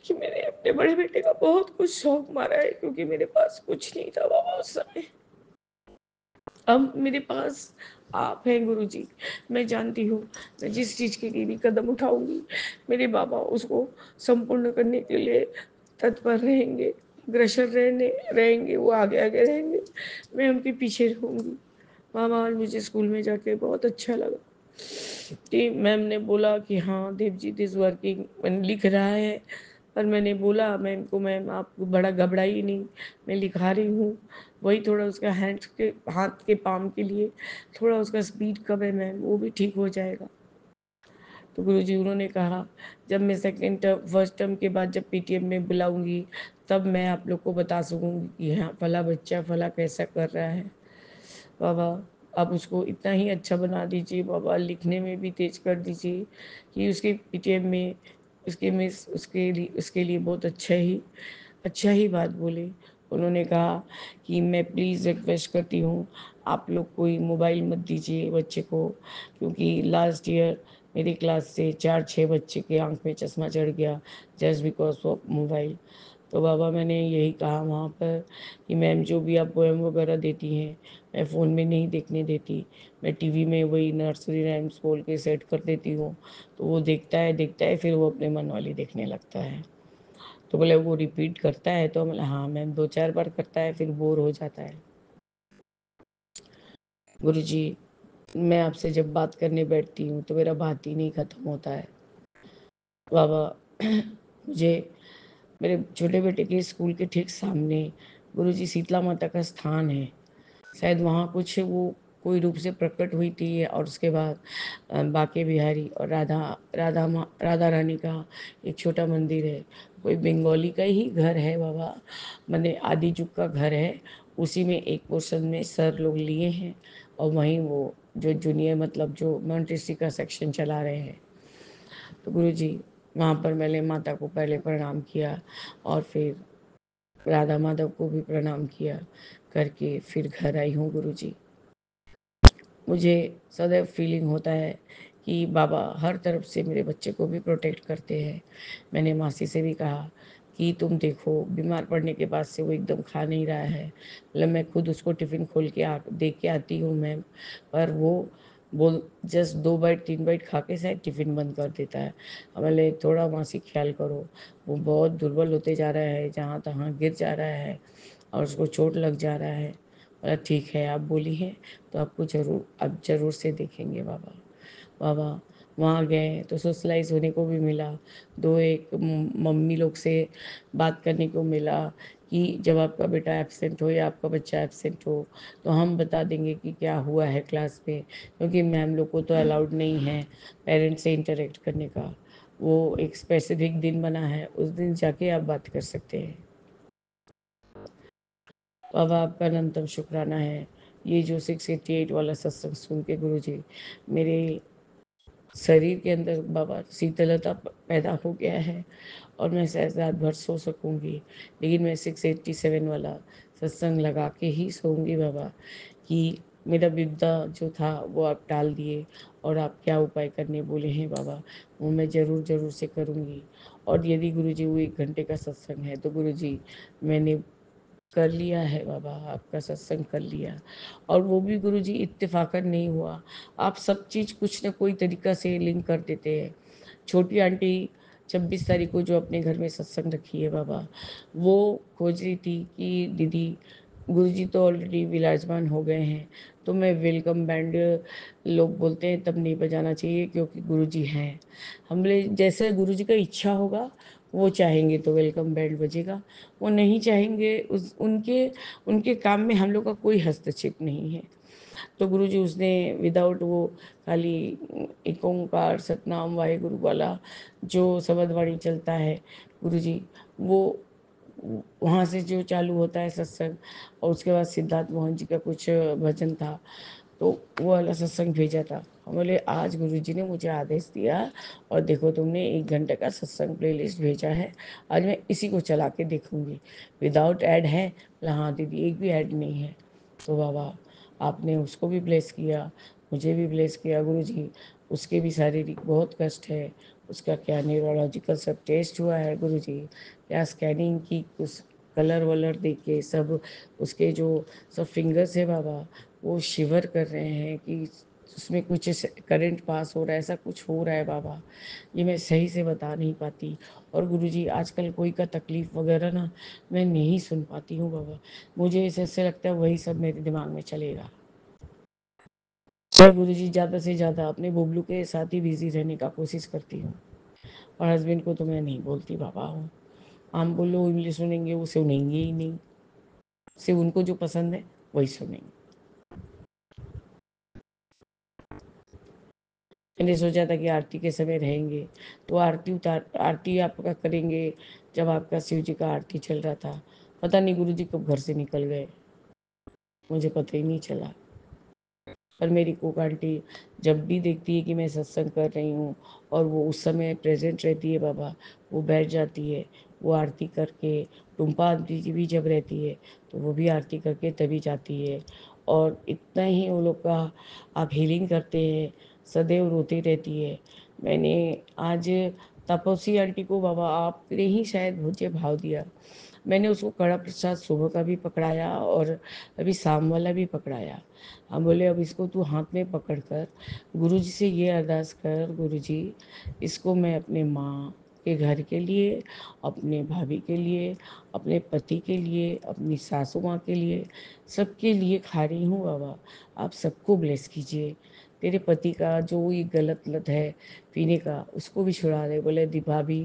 कि मैंने अपने बड़े बेटे का बहुत कुछ शौक मारा है, क्योंकि मेरे पास कुछ नहीं था बाबा उस समय। अब मेरे पास आप हैं गुरुजी। मैं जानती हूँ, मैं जिस चीज़ के लिए भी कदम उठाऊँगी, मेरे बाबा उसको संपूर्ण करने के लिए तत्पर रहेंगे, अग्रसर रहेंगे, वो आगे-आगे रहेंगे, मैं उनके पीछे रहूँगी। बाबा आज मुझे स्कूल में जाके बहुत अच्छा लगा कि मैम ने बोला कि हाँ, देवजीत इज़ वर्किंग, लिख रहा है। पर मैंने बोला मैम को, मैम आप बड़ा घबराइए नहीं, मैं लिखा रही हूँ। वही थोड़ा उसका हैंड्स के हाथ के पाम के लिए थोड़ा उसका स्पीड कम है मैम, वो भी ठीक हो जाएगा। तो गुरुजी उन्होंने कहा जब मैं सेकंड टर्म फर्स्ट टर्म के बाद जब पीटीएम में बुलाऊंगी तब मैं आप लोग को बता सकूंगी कि हाँ फला बच्चा फला कैसा कर रहा है। बाबा आप उसको इतना ही अच्छा बना दीजिए बाबा, लिखने में भी तेज कर दीजिए कि उसके पीटीएम में उसके मिस उसके लिए बहुत अच्छा ही बात बोले। उन्होंने कहा कि मैं प्लीज़ रिक्वेस्ट करती हूँ आप लोग कोई मोबाइल मत दीजिए बच्चे को, क्योंकि लास्ट ईयर मेरी क्लास से 4-6 बच्चे के आँख में चश्मा चढ़ गया जस्ट बिकॉज ऑफ मोबाइल। तो बाबा मैंने यही कहा वहाँ पर कि मैम जो भी आप पोएम वगैरह देती हैं मैं फ़ोन में नहीं देखने देती, मैं टीवी में वही नर्सरी राइम्स बोल के सेट कर देती हूँ, तो वो देखता है फिर वो अपने मन वाली देखने लगता है। तो बोले वो रिपीट करता है, तो बोले हाँ मैम 2-4 बार करता है फिर बोर हो जाता है। गुरुजी मैं आपसे जब बात करने बैठती हूँ तो मेरा बात ही नहीं ख़त्म होता है। बाबा मुझे मेरे छोटे बेटे के स्कूल के ठीक सामने गुरुजी शीतला माता का स्थान है, शायद वहाँ कुछ वो कोई रूप से प्रकट हुई थी और उसके बाद बाके बिहारी और राधा रानी का एक छोटा मंदिर है, कोई बंगाली का ही घर है बाबा, मैंने आदि जुग का घर है, उसी में एक पोर्शन में सर लोग लिए हैं और वहीं वो जो जूनियर मतलब जो मॉन्टेसरी का सेक्शन चला रहे हैं। तो गुरुजी वहाँ पर मैंने माता को पहले प्रणाम किया और फिर राधा माधव को भी प्रणाम किया करके फिर घर आई हूँ गुरुजी। मुझे सदैव फीलिंग होता है कि बाबा हर तरफ से मेरे बच्चे को भी प्रोटेक्ट करते हैं। मैंने मासी से भी कहा कि तुम देखो बीमार पड़ने के बाद से वो एकदम खा नहीं रहा है, मतलब मैं खुद उसको टिफ़िन खोल के दे के आती हूँ मैम, पर वो बोल जस्ट 2 बाइट 3 बाइट खा के शायद टिफ़िन बंद कर देता है। बोले थोड़ा मासी ख्याल करो, वो बहुत दुर्बल होते जा रहा है, जहाँ तहाँ गिर जा रहा है और उसको चोट लग जा रहा है। बोला ठीक है आप बोली हैं तो आपको ज़रूर अब ज़रूर से देखेंगे बाबा। बाबा वहाँ गए तो सोशलाइज़ होने को भी मिला, 2-1 मम्मी लोग से बात करने को मिला कि जब आपका बेटा एब्सेंट हो या आपका बच्चा एब्सेंट हो तो हम बता देंगे कि क्या हुआ है क्लास में, क्योंकि मैम लोग को तो अलाउड नहीं है पेरेंट्स से इंटरेक्ट करने का। वो एक स्पेसिफिक दिन बना है, उस दिन जाके आप बात कर सकते हैं। बाबा आपका अनंतम शुक्राना है। ये जो 688 वाला सत्संग सुन के गुरुजी मेरे शरीर के अंदर बाबा शीतलता पैदा हो गया है और मैं शायद रात भर सो सकूंगी, लेकिन मैं 687 वाला सत्संग लगा के ही सोऊंगी बाबा कि मेरा विपदा जो था वो आप टाल दिए और आप क्या उपाय करने बोले हैं बाबा वो मैं ज़रूर से करूँगी। और यदि गुरुजी वो 1 घंटे का सत्संग है तो गुरुजी मैंने कर लिया है बाबा, आपका सत्संग कर लिया और वो भी गुरुजी इत्तेफाकन नहीं हुआ। आप सब चीज़ कुछ न कोई तरीक़ा से लिंक कर देते हैं। छोटी आंटी 26 तारीख को जो अपने घर में सत्संग रखी है बाबा, वो खोज रही थी कि दीदी गुरुजी तो ऑलरेडी विराजमान हो गए हैं, तो मैं वेलकम बैंड लोग बोलते हैं तब नहीं बजाना चाहिए क्योंकि गुरुजी हैं। हमने जैसे गुरुजी का इच्छा होगा, वो चाहेंगे तो वेलकम बैंड बजेगा, वो नहीं चाहेंगे उस उनके उनके काम में हम लोग का कोई हस्तक्षेप नहीं है। तो गुरुजी उसने विदाउट वो खाली एक ओंकार सतनाम वाहेगुरु वाला जो शब्द वाणी चलता है गुरुजी, वो वहाँ से जो चालू होता है सत्संग और उसके बाद सिद्धार्थ मोहन जी का कुछ भजन था, तो वो वाला सत्संग भेजा था। हम बोले आज गुरुजी ने मुझे आदेश दिया और देखो तुमने 1 घंटे का सत्संग प्लेलिस्ट भेजा है, आज मैं इसी को चला के देखूँगी। विदाउट ऐड है? बोला हाँ दीदी एक भी ऐड नहीं है। तो बाबा आपने उसको भी ब्लेस किया, मुझे भी ब्लेस किया गुरुजी। उसके भी शारीरिक बहुत कष्ट है, उसका क्या न्यूरोलॉजिकल सब टेस्ट हुआ है गुरुजी, क्या स्कैनिंग की उस कलर वलर देख के सब उसके जो सब फिंगर्स है बाबा वो शिवर कर रहे हैं कि उसमें कुछ करंट पास हो रहा है, ऐसा कुछ हो रहा है बाबा, ये मैं सही से बता नहीं पाती। और गुरुजी आजकल कोई का तकलीफ़ वगैरह ना मैं नहीं सुन पाती हूँ बाबा, मुझे ऐसे लगता है वही सब मेरे दिमाग में चलेगा। मैं गुरुजी ज़्यादा से ज़्यादा अपने बबलू के साथ ही बिज़ी रहने का कोशिश करती हूँ और हस्बैंड को तो मैं नहीं बोलती बाबा हूँ, हम बोलो इंग्लिश सुनेंगे वो सुनेंगे ही नहीं। सिर्फ उनको जो पसंद है वही सुनेंगे। मैंने सोचा था कि आरती के समय रहेंगे, तो आरती आपका करेंगे। जब आपका शिव जी का आरती चल रहा था, पता नहीं गुरुजी कब घर से निकल गए, मुझे पता ही नहीं चला। पर मेरी कुक आंटी जब भी देखती है कि मैं सत्संग कर रही हूँ और वो उस समय प्रेजेंट रहती है बाबा, वो बैठ जाती है, वो आरती करके। टुम्पा आंटी जी भी जब रहती है तो वो भी आरती करके तभी जाती है। और इतना ही वो लोग का आप हीलिंग करते हैं, सदैव रोती रहती है। मैंने आज तपस्वी आंटी को बाबा आपने ही शायद मुझे भाव दिया, मैंने उसको कड़ा प्रसाद सुबह का भी पकड़ाया और अभी शाम वाला भी पकड़ाया। हम बोले अब इसको तू हाथ में पकड़ कर गुरुजी से ये अरदास कर, गुरुजी इसको मैं अपने माँ के घर के लिए, अपने भाभी के लिए, अपने पति के लिए, अपनी सासू माँ के लिए, सबके लिए खा रही हूँ बाबा, आप सबको ब्लेस कीजिए। तेरे पति का जो ये गलत लत है पीने का, उसको भी छुड़ा दे। बोले दी भाभी,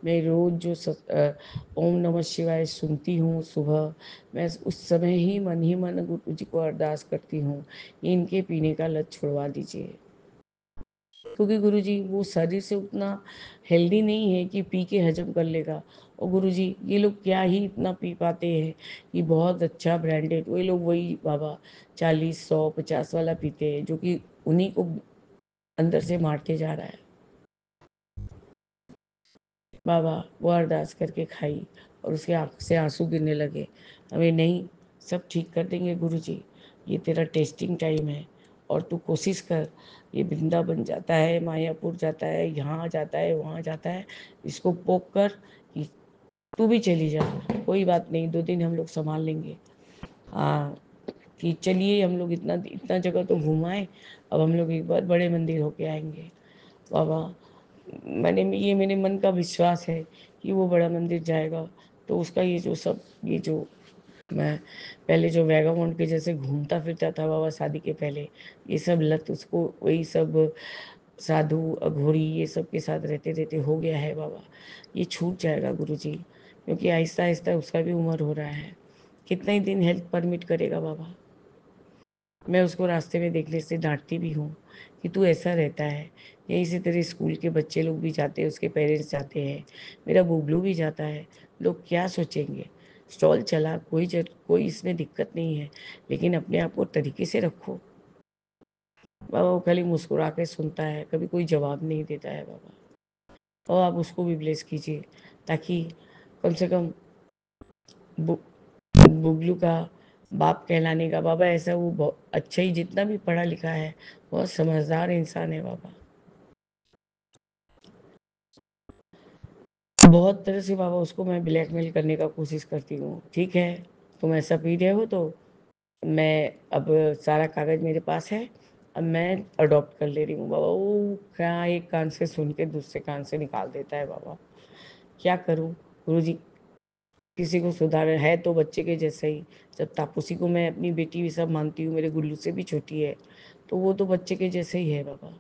मैं रोज़ जो ओम नमः शिवाय सुनती हूँ सुबह, मैं उस समय ही मन गुरु जी को अरदास करती हूँ, इनके पीने का लत छुड़वा दीजिए। क्योंकि गुरुजी वो शरीर से उतना हेल्दी नहीं है कि पी के हजम कर लेगा। और गुरुजी ये लोग क्या ही इतना पी पाते हैं कि बहुत अच्छा ब्रांडेड, वही लोग वही बाबा 40 100 50 वाला पीते हैं, जो कि उन्हीं को अंदर से मारते जा रहा है। बाबा वो अरदास करके खाई और उसके आँख से आंसू गिरने लगे। हमें नहीं, सब ठीक कर देंगे गुरुजी, ये तेरा टेस्टिंग टाइम है और तू कोशिश कर। ये वृंदावन जाता है, मायापुर जाता है, यहाँ जाता है, वहाँ जाता है, इसको पोक कर कि तू भी चली जा, कोई बात नहीं, 2 दिन हम लोग संभाल लेंगे। हाँ, कि चलिए हम लोग इतना इतना जगह तो घुमाएं, अब हम लोग एक बार बड़े मंदिर होके आएंगे। बाबा ये मेरे मन का विश्वास है कि वो बड़ा मंदिर जाएगा तो उसका ये जो मैं पहले जो वैगाबॉन्ड के जैसे घूमता फिरता था बाबा शादी के पहले, ये सब लत उसको वही सब साधु अघोरी ये सब के साथ रहते रहते हो गया है बाबा। ये छूट जाएगा गुरुजी, क्योंकि आहिस्ता आहिस्ता उसका भी उम्र हो रहा है। कितना ही दिन हेल्थ परमिट करेगा बाबा। मैं उसको रास्ते में देखने से डांटती भी हूँ कि तू ऐसा रहता है। यहीं से तेरे स्कूल के बच्चे लोग भी जाते हैं, उसके पेरेंट्स जाते हैं, मेरा बुबलू भी जाता है, लोग क्या सोचेंगे। स्टॉल चला, कोई इसमें दिक्कत नहीं है, लेकिन अपने आप को तरीके से रखो। बाबा वो खाली मुस्कुरा के सुनता है, कभी कोई जवाब नहीं देता है बाबा। और आप उसको भी ब्लेस कीजिए ताकि कम से कम बु, बुबलू का बाप कहलाने का बाबा ऐसा वो बहुत अच्छा ही, जितना भी पढ़ा लिखा है, बहुत समझदार इंसान है बाबा। बहुत तरह से बाबा उसको मैं ब्लैकमेल करने का कोशिश करती हूँ। ठीक है, तुम ऐसा पी रहे हो तो मैं अब सारा कागज़ मेरे पास है, अब मैं अडॉप्ट कर ले रही हूँ। बाबा वो क्या एक कान से सुन के दूसरे कान से निकाल देता है बाबा, क्या करूँ गुरुजी। किसी को सुधार है तो बच्चे के जैसे ही। जब तापसी को मैं अपनी बेटी भी सब मानती हूँ, मेरे गुल्लू से भी छोटी है, तो वो तो बच्चे के जैसे ही है बाबा।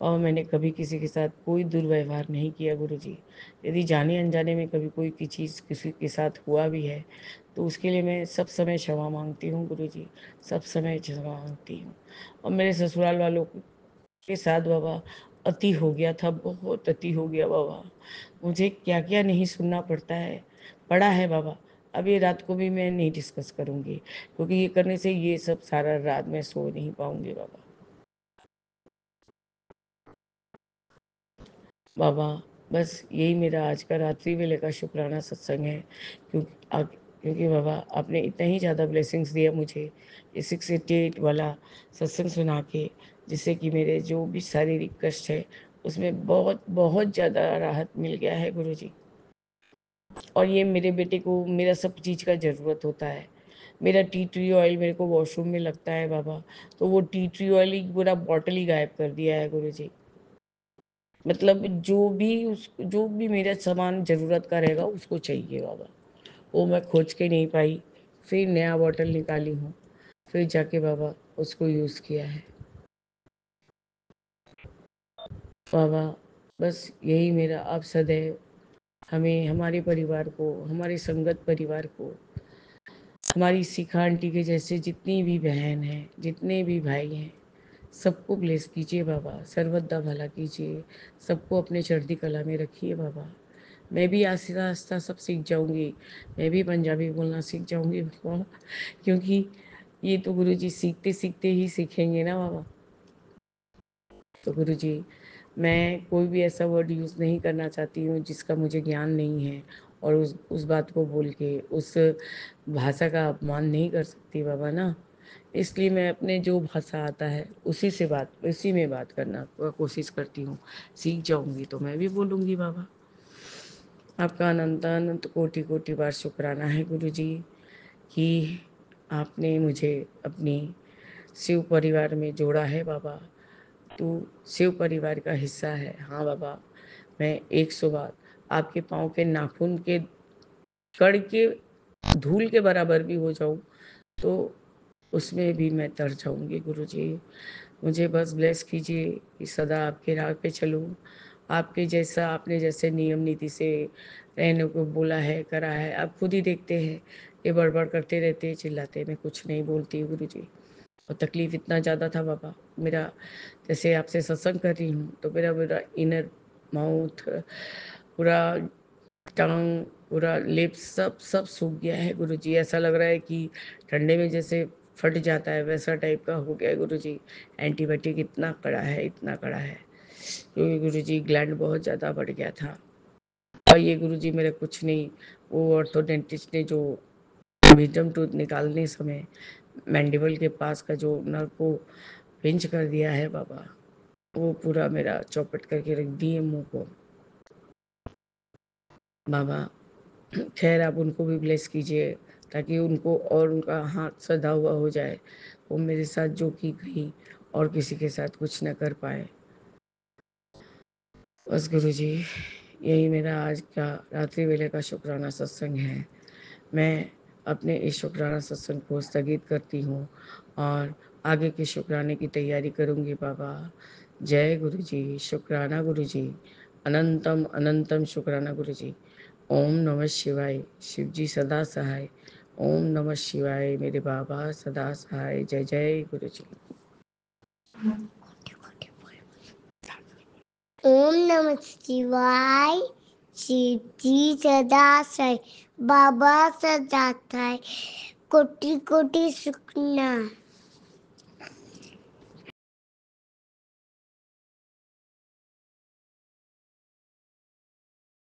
और मैंने कभी किसी के साथ कोई दुर्व्यवहार नहीं किया गुरुजी। यदि जाने अनजाने में कभी कोई की चीज़ किसी के साथ हुआ भी है तो उसके लिए मैं सब समय क्षमा मांगती हूँ गुरुजी, सब समय क्षमा मांगती हूँ। और मेरे ससुराल वालों के साथ बाबा अति हो गया था, बहुत अति हो गया बाबा। मुझे क्या क्या नहीं सुनना पड़ा है बाबा। अब ये रात को भी मैं नहीं डिस्कस करूँगी, क्योंकि ये करने से ये सब सारा रात मैं सो नहीं पाऊँगी बाबा। बाबा बस यही मेरा आज का रात्रि वेले का शुक्राना सत्संग है, क्योंकि बाबा आपने इतना ही ज़्यादा ब्लेसिंग्स दिया मुझे ये 688 वाला सत्संग सुना के, जिससे कि मेरे जो भी शारीरिक कष्ट है उसमें बहुत बहुत ज़्यादा राहत मिल गया है गुरुजी। और ये मेरे बेटे को मेरा सब चीज़ का ज़रूरत होता है। मेरा टी ट्री ऑयल मेरे को वॉशरूम में लगता है बाबा, तो वो टी ट्री ऑयल ही पूरा बॉटल ही गायब कर दिया है गुरुजी। मतलब जो भी मेरा सामान ज़रूरत का रहेगा उसको चाहिए बाबा, वो मैं खोज के नहीं पाई, फिर नया बॉटल निकाली हूँ, फिर जाके बाबा उसको यूज़ किया है। बाबा बस यही मेरा आप सदैव हमें, हमारे परिवार को, हमारे संगत परिवार को, हमारी शिखा आंटी के जैसे जितनी भी बहन हैं, जितने भी भाई हैं, सबको ब्लेस कीजिए बाबा, सर्वदा भला कीजिए, सबको अपने चढ़ती कला में रखिए बाबा। मैं भी आहिस्ता आहिस्ता सब सीख जाऊंगी, मैं भी पंजाबी बोलना सीख जाऊंगी बाबा, क्योंकि ये तो गुरुजी सीखते सीखते ही सीखेंगे ना बाबा। तो गुरुजी, मैं कोई भी ऐसा वर्ड यूज़ नहीं करना चाहती हूँ जिसका मुझे ज्ञान नहीं है, और उस बात को बोल के उस भाषा का अपमान नहीं कर सकती बाबा ना। इसलिए मैं अपने जो भाषा आता है उसी में बात करना का कोशिश करती हूँ। सीख जाऊंगी तो मैं भी बोलूँगी बाबा। आपका अनंत अनंत कोटि कोटि बार शुक्राना है गुरुजी कि आपने मुझे अपनी शिव परिवार में जोड़ा है बाबा। तू शिव परिवार का हिस्सा है। हाँ बाबा, मैं 100 बार आपके पाँव के नाखून के कण के धूल के बराबर भी हो जाऊं तो उसमें भी मैं तर जाऊंगी गुरुजी। मुझे बस ब्लेस कीजिए कि सदा आपके राह पे चलूं। आपके जैसा, आपने जैसे नियम नीति से रहने को बोला है, करा है, आप खुद ही देखते हैं। ये बड़बड़ करते रहते हैं, चिल्लाते हैं, मैं कुछ नहीं बोलती हूँ गुरुजी। और तकलीफ़ इतना ज़्यादा था बाबा, मेरा जैसे आपसे सत्संग कर रही हूँ तो मेरा इनर माउथ, पूरा टंग, पूरा लिप्स सब सब सूख गया है गुरुजी। ऐसा लग रहा है कि ठंडे में जैसे फट जाता है वैसा टाइप का हो गया है गुरुजी। एंटीबायोटिक इतना कड़ा है, इतना कड़ा है, क्योंकि गुरुजी ग्लैंड बहुत ज़्यादा बढ़ गया था। और ये गुरुजी मेरा कुछ नहीं, वो ऑर्थोडेंटिस्ट ने जो विजडम टूथ निकालने समय मैंडिबल के पास का जो नर्व को पिंच कर दिया है बाबा, वो पूरा मेरा चौपट करके रख दिए मुंह को बाबा। खैर आप उनको भी ब्लेस कीजिए ताकि उनको और उनका हाथ सधा हुआ हो जाए, वो मेरे साथ जो की कहीं और किसी के साथ कुछ न कर पाए। बस गुरुजी, यही मेरा आज का रात्रि वेले का शुक्राना सत्संग है। मैं अपने इस शुक्राना सत्संग को स्थगित करती हूँ और आगे के शुक्राने की तैयारी करूँगी बाबा। जय गुरुजी, शुक्राना गुरुजी, अनंतम अनंतम शुक्राना गुरुजी। ओम नमः शिवाय, शिव जी सदा सहाय। ओम नमः शिवाय मेरे बाबा सदा सहाय। जय जय गुरुजी। ओम नमः शिवाय, शिव जी सदा सहाय, बाबा सदा सहाय, कोटि कोटि शुक्रिया।